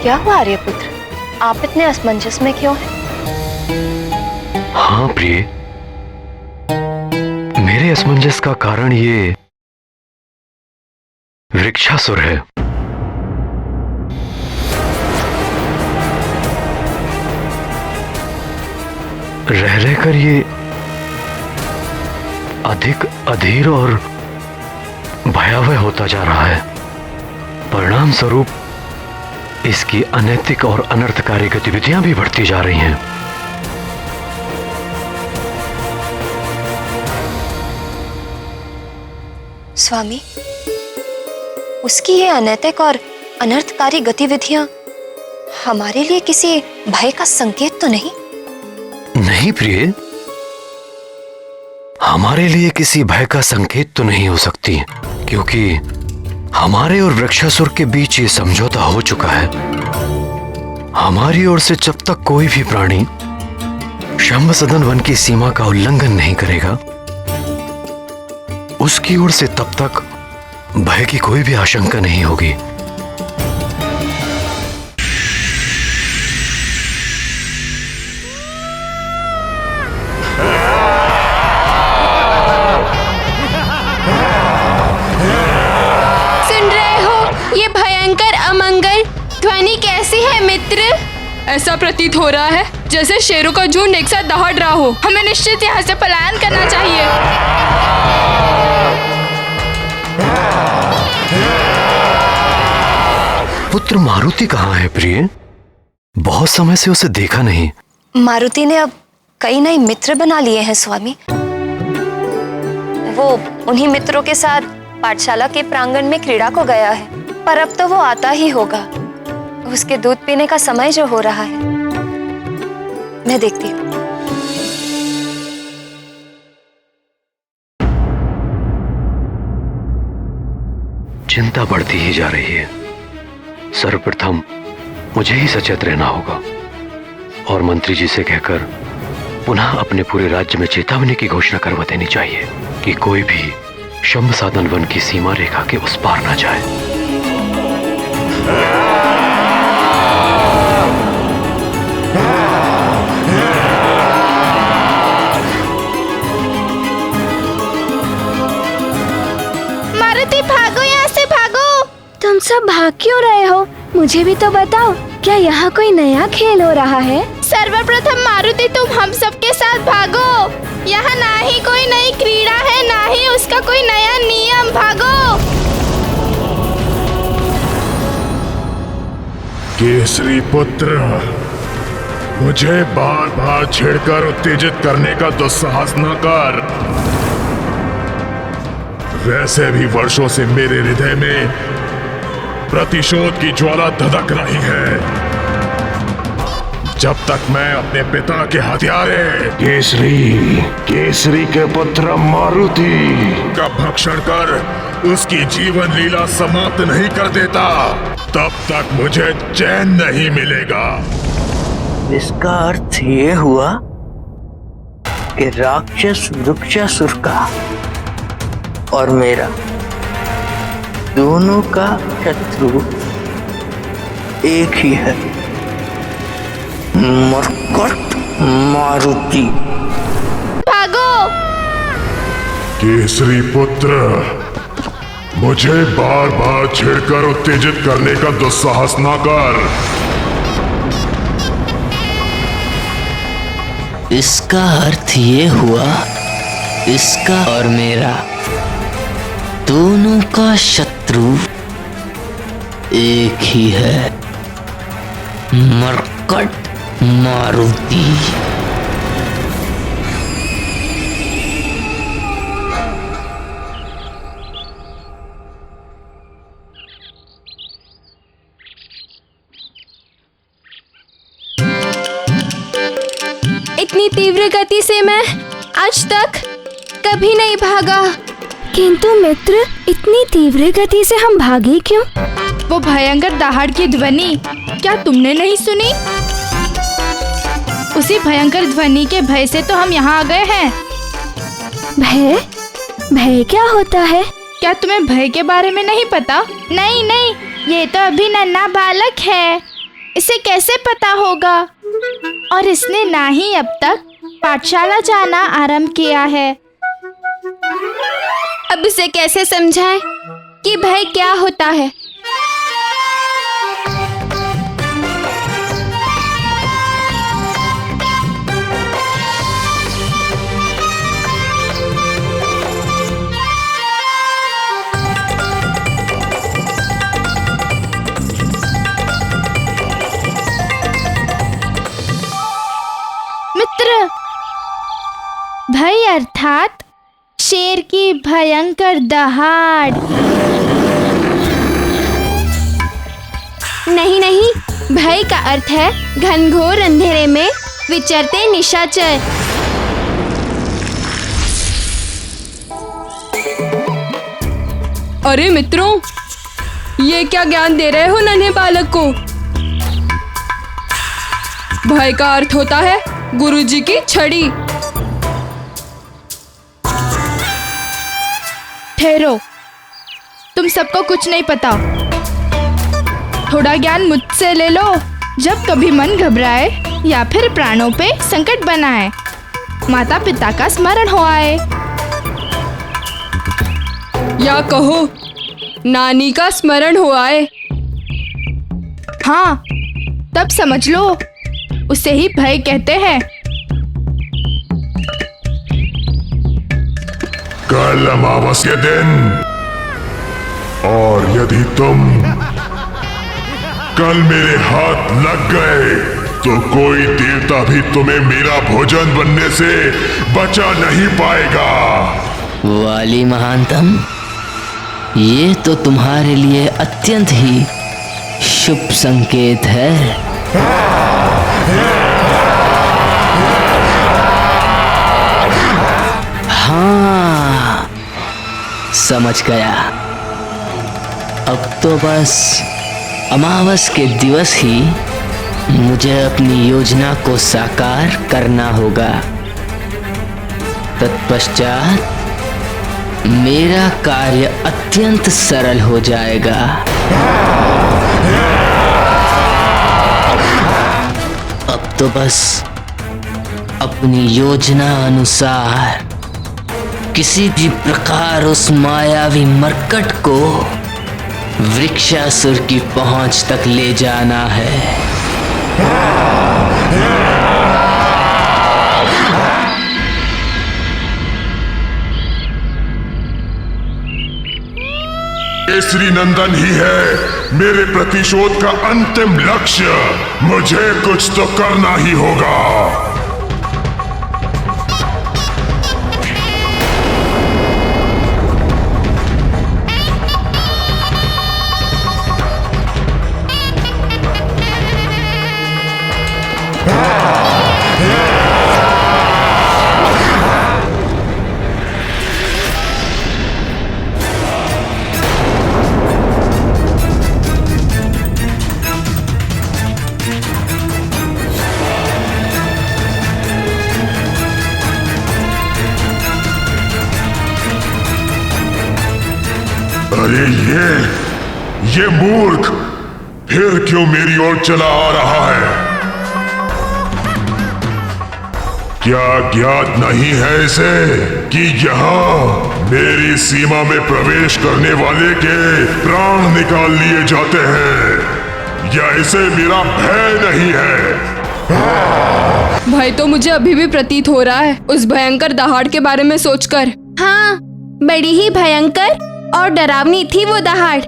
क्या हुआ आर्यपुत्र, आप इतने असमंजस में क्यों हैं? हाँ प्रिय, मेरे असमंजस का कारण ये वृक्षासुर है। रह रहकर ये अधिक अधीर और भयावह होता जा रहा है। परिणाम स्वरूप इसकी अनैतिक और अनर्थकारी गतिविधियां भी बढ़ती जा रही हैं। स्वामी, उसकी ये अनैतिक और अनर्थकारी गतिविधियां हमारे लिए किसी भय का संकेत तो नहीं? नहीं प्रिय, हमारे लिए किसी भय का संकेत तो नहीं हो सकती, क्योंकि हमारे और वृक्षासुर के बीच ये समझौता हो चुका है। हमारी ओर से जब तक कोई भी प्राणी शंभ सदन वन की सीमा का उल्लंघन नहीं करेगा, उसकी ओर से तब तक भय की कोई भी आशंका नहीं होगी। ध्वनि कैसी है मित्र? ऐसा प्रतीत हो रहा है जैसे शेरों का झुंड एक साथ दहाड़ रहा हो। हमें निश्चित यहाँ से पलायन करना चाहिए। पुत्र मारुति कहाँ है प्रिय? बहुत समय से उसे देखा नहीं। मारुति ने अब कई नए मित्र बना लिए हैं स्वामी। वो उन्हीं मित्रों के साथ पाठशाला के प्रांगण में क्रीड़ा को गया है, पर अब तो वो आता ही होगा। उसके दूध पीने का समय जो हो रहा है, मैं देखती हूँ। चिंता बढ़ती ही जा रही है। सर्वप्रथम मुझे ही सचेत रहना होगा और मंत्री जी से कहकर पुनः अपने पूरे राज्य में चेतावनी की घोषणा करवा देनी चाहिए कि कोई भी शंभ साधन वन की सीमा रेखा के उस पार ना जाए। मारुति, भागो यहाँ से, भागो। तुम सब भाग क्यों रहे हो? मुझे भी तो बताओ, क्या यहाँ कोई नया खेल हो रहा है? सर्वप्रथम मारुति, तुम हम सबके साथ भागो। यहाँ ना ही कोई नई क्रीड़ा है, ना ही उसका कोई नया नियम। भागो। केसरी पुत्र, मुझे बार बार छेड़कर उत्तेजित करने का दुस्साहस न कर। वैसे भी वर्षों से मेरे हृदय में प्रतिशोध की ज्वाला धधक रही है। जब तक मैं अपने पिता के हत्यारे केसरी के पुत्र मारुति का भक्षण कर उसकी जीवन लीला समाप्त नहीं कर देता, तब तक मुझे चैन नहीं मिलेगा। इसका अर्थ ये हुआ कि राक्षस वृक्षासुर का और मेरा दोनों का शत्रु एक ही है, मरकट मारुति। भागो। केसरी पुत्र, मुझे बार बार छेड़कर उत्तेजित करने का दुस्साहस न कर। इसका अर्थ ये हुआ, इसका और मेरा दोनों का शत्रु एक ही है, मरकट मारुति। इतनी तीव्र गति से मैं आज तक कभी नहीं भागा। किंतु मित्र, इतनी तीव्र गति से हम भागे क्यों? वो भयंकर दहाड़ की ध्वनि क्या तुमने नहीं सुनी? उसी भयंकर ध्वनि के भय से तो हम यहाँ आ गए हैं। भय? भय क्या होता है? क्या तुम्हें भय के बारे में नहीं पता? नहीं नहीं, ये तो अभी नन्हा बालक है। इसे कैसे पता होगा? और इसने ना ही अब तक पाठशाला जाना आरंभ किया है। अब इसे कैसे समझाएं कि भय क्या होता है? मित्र, भय अर्थात शेर की भयंकर दहाड़। नहीं नहीं, भय का अर्थ है घनघोर अंधेरे में विचरते निशाचर। अरे मित्रों, ये क्या ज्ञान दे रहे हो नन्हे बालक को? भय का अर्थ होता है गुरुजी की छड़ी। ठहरो, तुम सबको कुछ नहीं पता। थोड़ा ज्ञान मुझसे ले लो। जब कभी मन घबराए या फिर प्राणों पे संकट बनाए, माता पिता का स्मरण हो आए, या कहो नानी का स्मरण हो आए। हाँ, तब समझ लो, उसे ही भय कहते हैं। कल अमावस के दिन, और यदि तुम कल मेरे हाथ लग गए तो कोई देवता भी तुम्हें मेरा भोजन बनने से बचा नहीं पाएगा। वाली महानतम, ये तो तुम्हारे लिए अत्यंत ही शुभ संकेत है। हाँ, समझ गया। अब तो बस अमावस के दिवस ही मुझे अपनी योजना को साकार करना होगा। तत्पश्चात मेरा कार्य अत्यंत सरल हो जाएगा। अब तो बस अपनी योजना अनुसार किसी भी प्रकार उस मायावी मरकट को वृक्षासुर की पहुंच तक ले जाना है। केसरी नंदन ही है मेरे प्रतिशोध का अंतिम लक्ष्य। मुझे कुछ तो करना ही होगा। अरे ये मूर्ख फिर क्यों मेरी ओर चला आ रहा है? क्या ज्ञात नहीं है इसे कि यहाँ मेरी सीमा में प्रवेश करने वाले के प्राण निकाल लिए जाते हैं? या इसे मेरा भय नहीं है? भय तो मुझे अभी भी प्रतीत हो रहा है उस भयंकर दहाड़ के बारे में सोचकर। हाँ, बड़ी ही भयंकर और डरावनी थी वो दहाड़।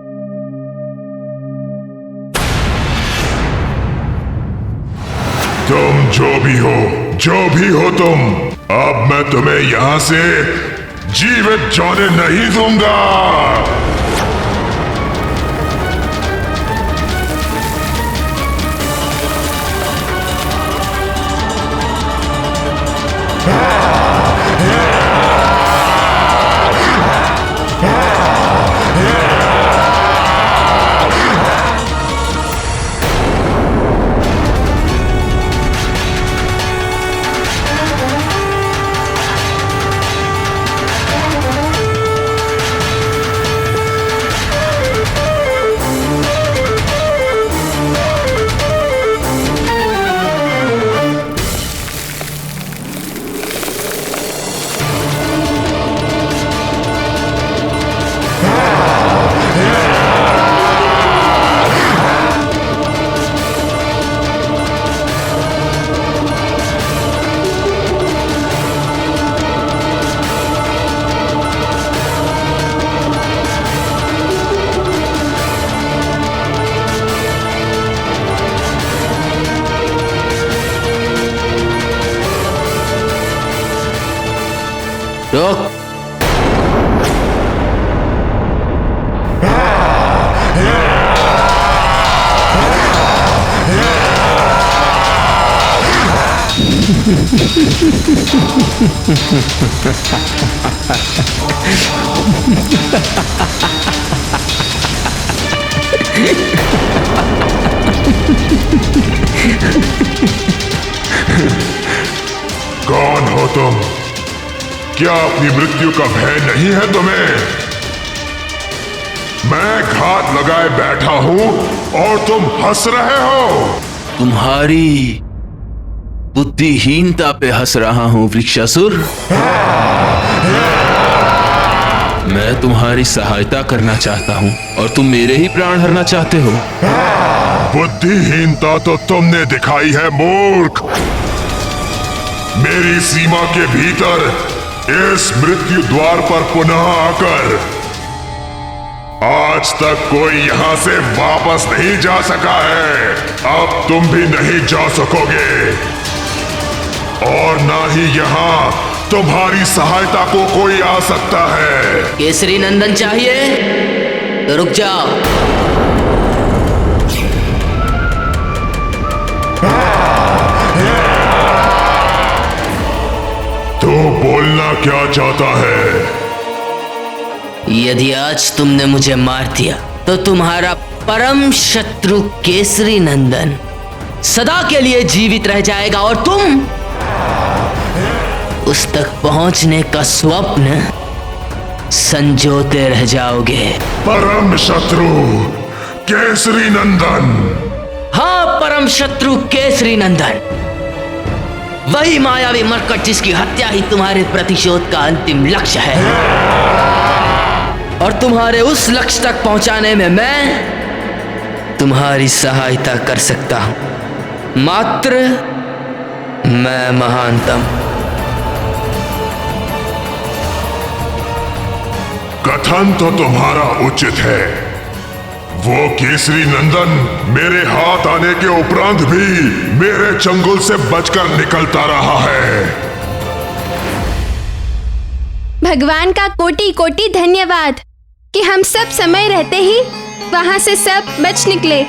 तुम जो भी हो तुम, अब मैं तुम्हें यहां से जीवित जाने नहीं दूंगा। कौन हो तुम? क्या अपनी मृत्यु का भय नहीं है तुम्हें? मैं घात लगाए बैठा हूं और तुम हंस रहे हो। तुम्हारी बुद्धिहीनता पे हंस रहा हूं वृक्षासुर। मैं तुम्हारी सहायता करना चाहता हूं और तुम मेरे ही प्राण हरना चाहते हो। बुद्धिहीनता तो तुमने दिखाई है मूर्ख। मेरी सीमा के भीतर इस मृत्यु द्वार पर पुनः आकर आज तक कोई यहां से वापस नहीं जा सका है। अब तुम भी नहीं जा सकोगे और ना ही यहां तुम्हारी सहायता को कोई आ सकता है। केसरी नंदन चाहिए तो रुक जाओ। तो बोलना क्या चाहता है? यदि आज तुमने मुझे मार दिया तो तुम्हारा परम शत्रु केसरी नंदन सदा के लिए जीवित रह जाएगा और तुम उस तक पहुंचने का स्वप्न संजोते रह जाओगे। परम शत्रु केसरी नंदन। हाँ, परम शत्रु केसरी नंदन, वही मायावी मरकट जिसकी हत्या ही तुम्हारे प्रतिशोध का अंतिम लक्ष्य है। और तुम्हारे उस लक्ष्य तक पहुंचाने में मैं तुम्हारी सहायता कर सकता हूं। मात्र मैं महानतम। कथन तो तुम्हारा उचित है। वो केसरी नंदन मेरे हाथ आने के उपरांत भी मेरे चंगुल से बचकर निकलता रहा है। भगवान का कोटि कोटि धन्यवाद कि हम सब समय रहते ही वहां से सब बच निकले।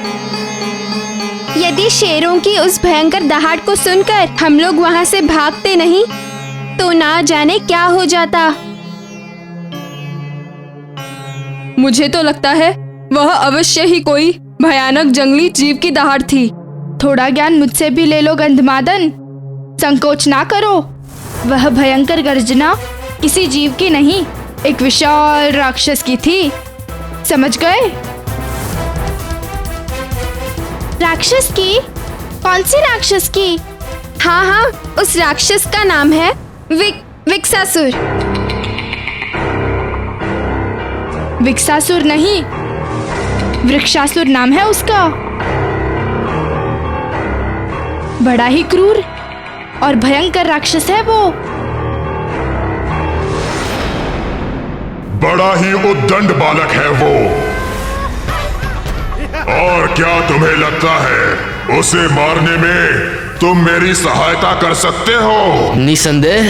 यदि शेरों की उस भयंकर दहाड़ को सुनकर हम लोग वहां से भागते नहीं तो ना जाने क्या हो जाता। मुझे तो लगता है वह अवश्य ही कोई भयानक जंगली जीव की दहाड़ थी। थोड़ा ज्ञान मुझसे भी ले लो गंधमादन, संकोच ना करो। वह भयंकर गर्जना किसी जीव की नहीं, एक विशाल राक्षस की थी। समझ गए? राक्षस की? कौन सी राक्षस की? हाँ हाँ, उस राक्षस का नाम है विक्सासुर। विक्सासुर नहीं, वृक्षासुर नाम है उसका। बड़ा ही क्रूर और भयंकर राक्षस है वो। बड़ा ही उद्दंड बालक है वो। और क्या तुम्हें लगता है उसे मारने में तुम मेरी सहायता कर सकते हो? निसंदेह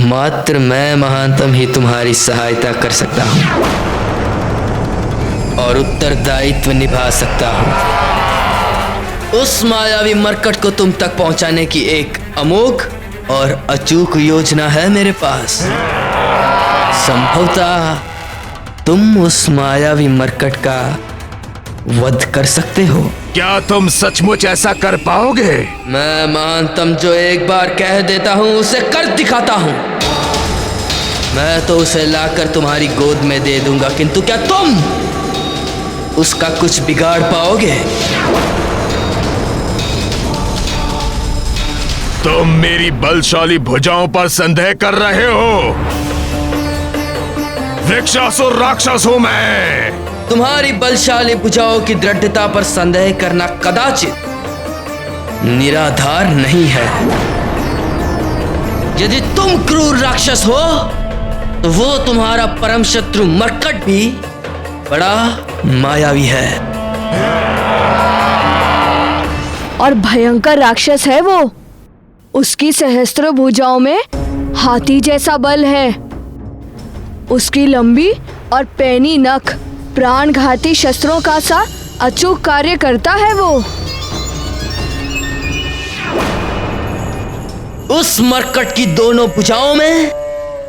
मात्र मैं महानतम ही तुम्हारी सहायता कर सकता हूं और उत्तरदायित्व निभा सकता हूं। उस मायावी मरकट को तुम तक पहुंचाने की एक अमोघ और अचूक योजना है मेरे पास। संभवतः तुम उस मायावी मरकट का वध कर सकते हो। क्या तुम सचमुच ऐसा कर पाओगे? मैं महानतम जो एक बार कह देता हूं उसे कर दिखाता हूं। मैं तो उसे लाकर तुम्हारी गोद में दे दूंगा, किंतु क्या तुम उसका कुछ बिगाड़ पाओगे? तुम मेरी बलशाली भुजाओं पर संदेह कर रहे हो? वृक्षासुर राक्षस हूं मैं। तुम्हारी बलशाली भुजाओं की दृढ़ता पर संदेह करना कदाचित निराधार नहीं है। यदि तुम क्रूर राक्षस हो तो वो तुम्हारा परम शत्रु मरकट भी बड़ा मायावी है और भयंकर राक्षस है वो। उसकी सहस्त्र भुजाओं में हाथी जैसा बल है। उसकी लंबी और पैनी नख प्राणघाती शस्त्रों का सा अचूक कार्य करता है वो। उस मरकट की दोनों भुजाओं में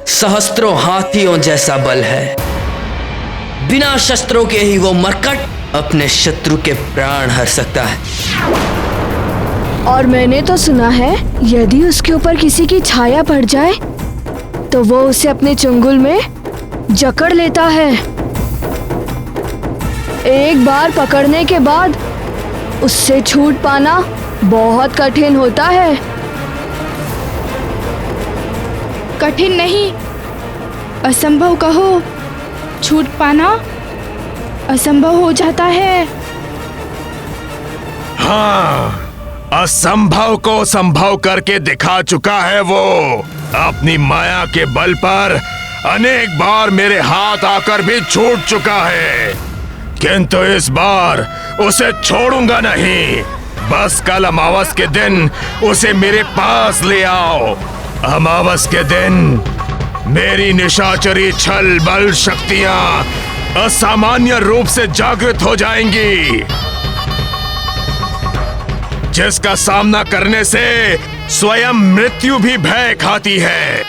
सहस्त्रों हाथियों जैसा बल है। बिना शस्त्रों के ही वो मरकट अपने शत्रु के प्राण हर सकता है। और मैंने तो सुना है यदि उसके ऊपर किसी की छाया पड़ जाए तो वो उसे अपने चंगुल में जकड़ लेता है। एक बार पकड़ने के बाद उससे छूट पाना बहुत कठिन होता है। कठिन नहीं, असंभव कहो। छूट पाना असंभव हो जाता है। हाँ, असंभव को संभव करके दिखा चुका है वो। अपनी माया के बल पर अनेक बार मेरे हाथ आकर भी छूट चुका है, किंतु इस बार उसे छोड़ूंगा नहीं। बस कल अमावस के दिन उसे मेरे पास ले आओ। अमावस के दिन मेरी निशाचरी छल बल शक्तियां असामान्य रूप से जागृत हो जाएंगी, जिसका सामना करने से स्वयं मृत्यु भी भय खाती है।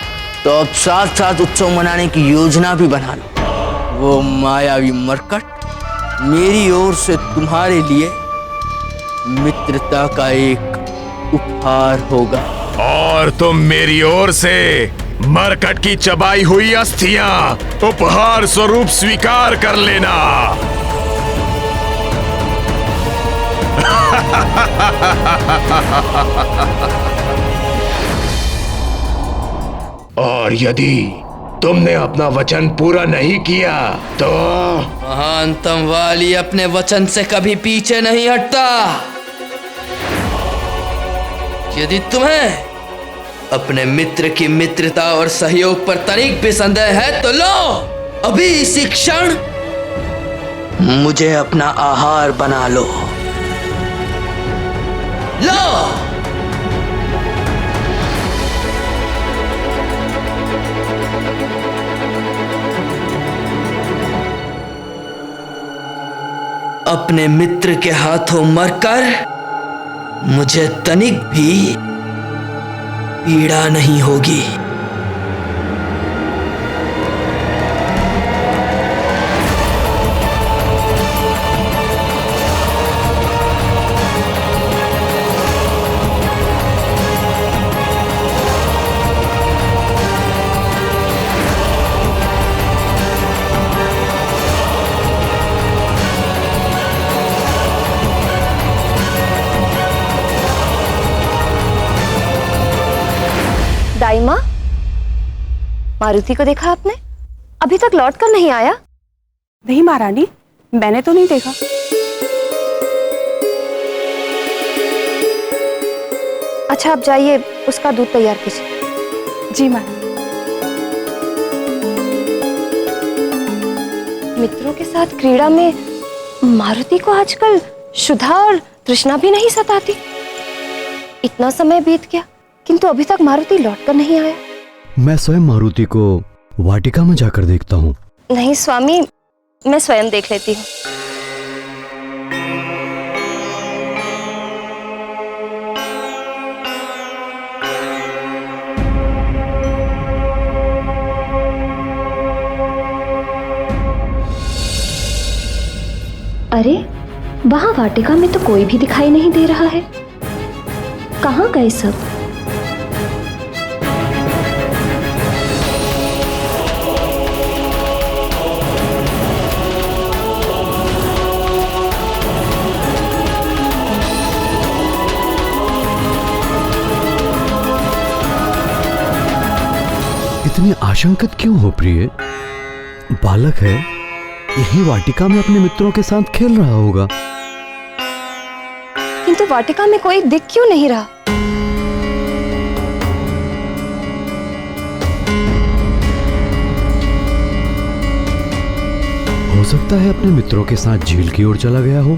तो अब साथ साथ उत्सव मनाने की योजना भी बना लो। वो मायावी मरकट मेरी ओर से तुम्हारे लिए मित्रता का एक उपहार होगा, और तुम मेरी ओर से मरकट की चबाई हुई अस्थियां उपहार स्वरूप स्वीकार कर लेना। और यदि तुमने अपना वचन पूरा नहीं किया तो महानतम वाली अपने वचन से कभी पीछे नहीं हटता। यदि तुम्हें अपने मित्र की मित्रता और सहयोग पर तनिक भी संदेह है तो लो, अभी इसी क्षण मुझे अपना आहार बना लो। लो, अपने मित्र के हाथों मरकर मुझे तनिक भी पीड़ा नहीं होगी। दाई माँ, मारुति को देखा आपने? अभी तक लौट कर नहीं आया। नहीं महारानी, मैंने तो नहीं देखा। अच्छा, आप जाइए, उसका दूध तैयार कीजिए। जी माँ। मित्रों के साथ क्रीड़ा में मारुति को आजकल क्षुधा और तृष्णा भी नहीं सताती। इतना समय बीत गया किंतु अभी तक मारुति लौटकर नहीं आया। मैं स्वयं मारुति को वाटिका में जाकर देखता हूँ। नहीं स्वामी, मैं स्वयं देख लेती हूँ। अरे, वहां वाटिका में तो कोई भी दिखाई नहीं दे रहा है। कहाँ गए सब? इतनी आशंकित क्यों हो प्रिय? बालक है, यही वाटिका में अपने मित्रों के साथ खेल रहा होगा। किंतु वाटिका में कोई दिख क्यों नहीं रहा? हो सकता है अपने मित्रों के साथ झील की ओर चला गया हो।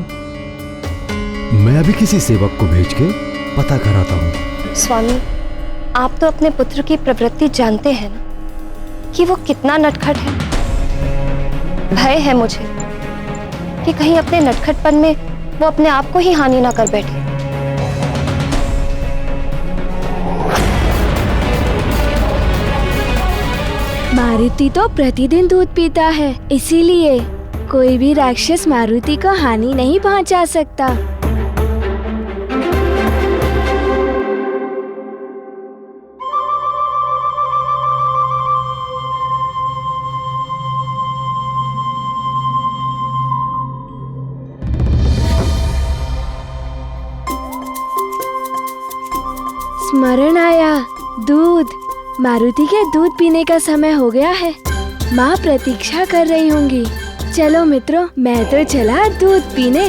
मैं अभी किसी सेवक को भेज के पता कराता हूँ। स्वामी, आप तो अपने पुत्र की प्रवृत्ति जानते हैं ना, कि वो कितना नटखट है। भय है मुझे कि कहीं अपने नटखटपन में वो अपने आप को ही हानि ना कर बैठे। मारुति तो प्रतिदिन दूध पीता है, इसीलिए कोई भी राक्षस मारुति को हानि नहीं पहुंचा सकता। स्मरण आया, दूध। मारुति के दूध पीने का समय हो गया है। माँ प्रतीक्षा कर रही होंगी। चलो मित्रों, मैं तो चला दूध पीने।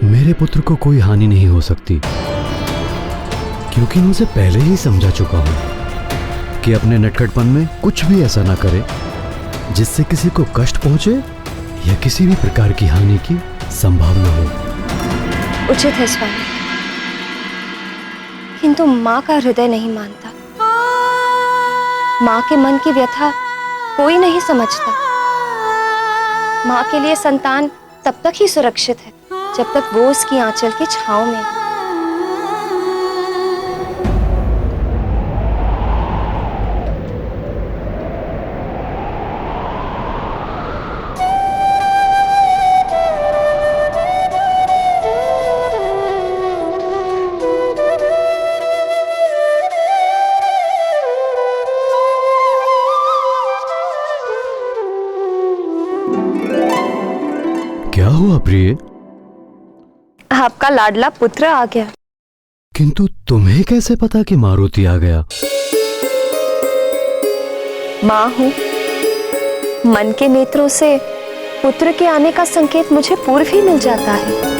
मेरे पुत्र को कोई हानि नहीं हो सकती, क्योंकि मैं उसे पहले ही समझा चुका हूँ कि अपने नटखटपन में कुछ भी ऐसा ना करे जिससे किसी को कष्ट पहुंचे या किसी भी प्रकार की हानि की संभावना हो। उचित है स्वामी, किंतु माँ का हृदय नहीं मानता। माँ के मन की व्यथा कोई नहीं समझता। माँ के लिए संतान तब तक ही सुरक्षित है जब तक वो उसकी आंचल की छांव में है। क्या हुआ प्रिय? आपका लाडला पुत्र आ गया। किंतु तुम्हें कैसे पता कि मारुति आ गया? माँ हूँ, मन के नेत्रों से पुत्र के आने का संकेत मुझे पूर्व ही मिल जाता है।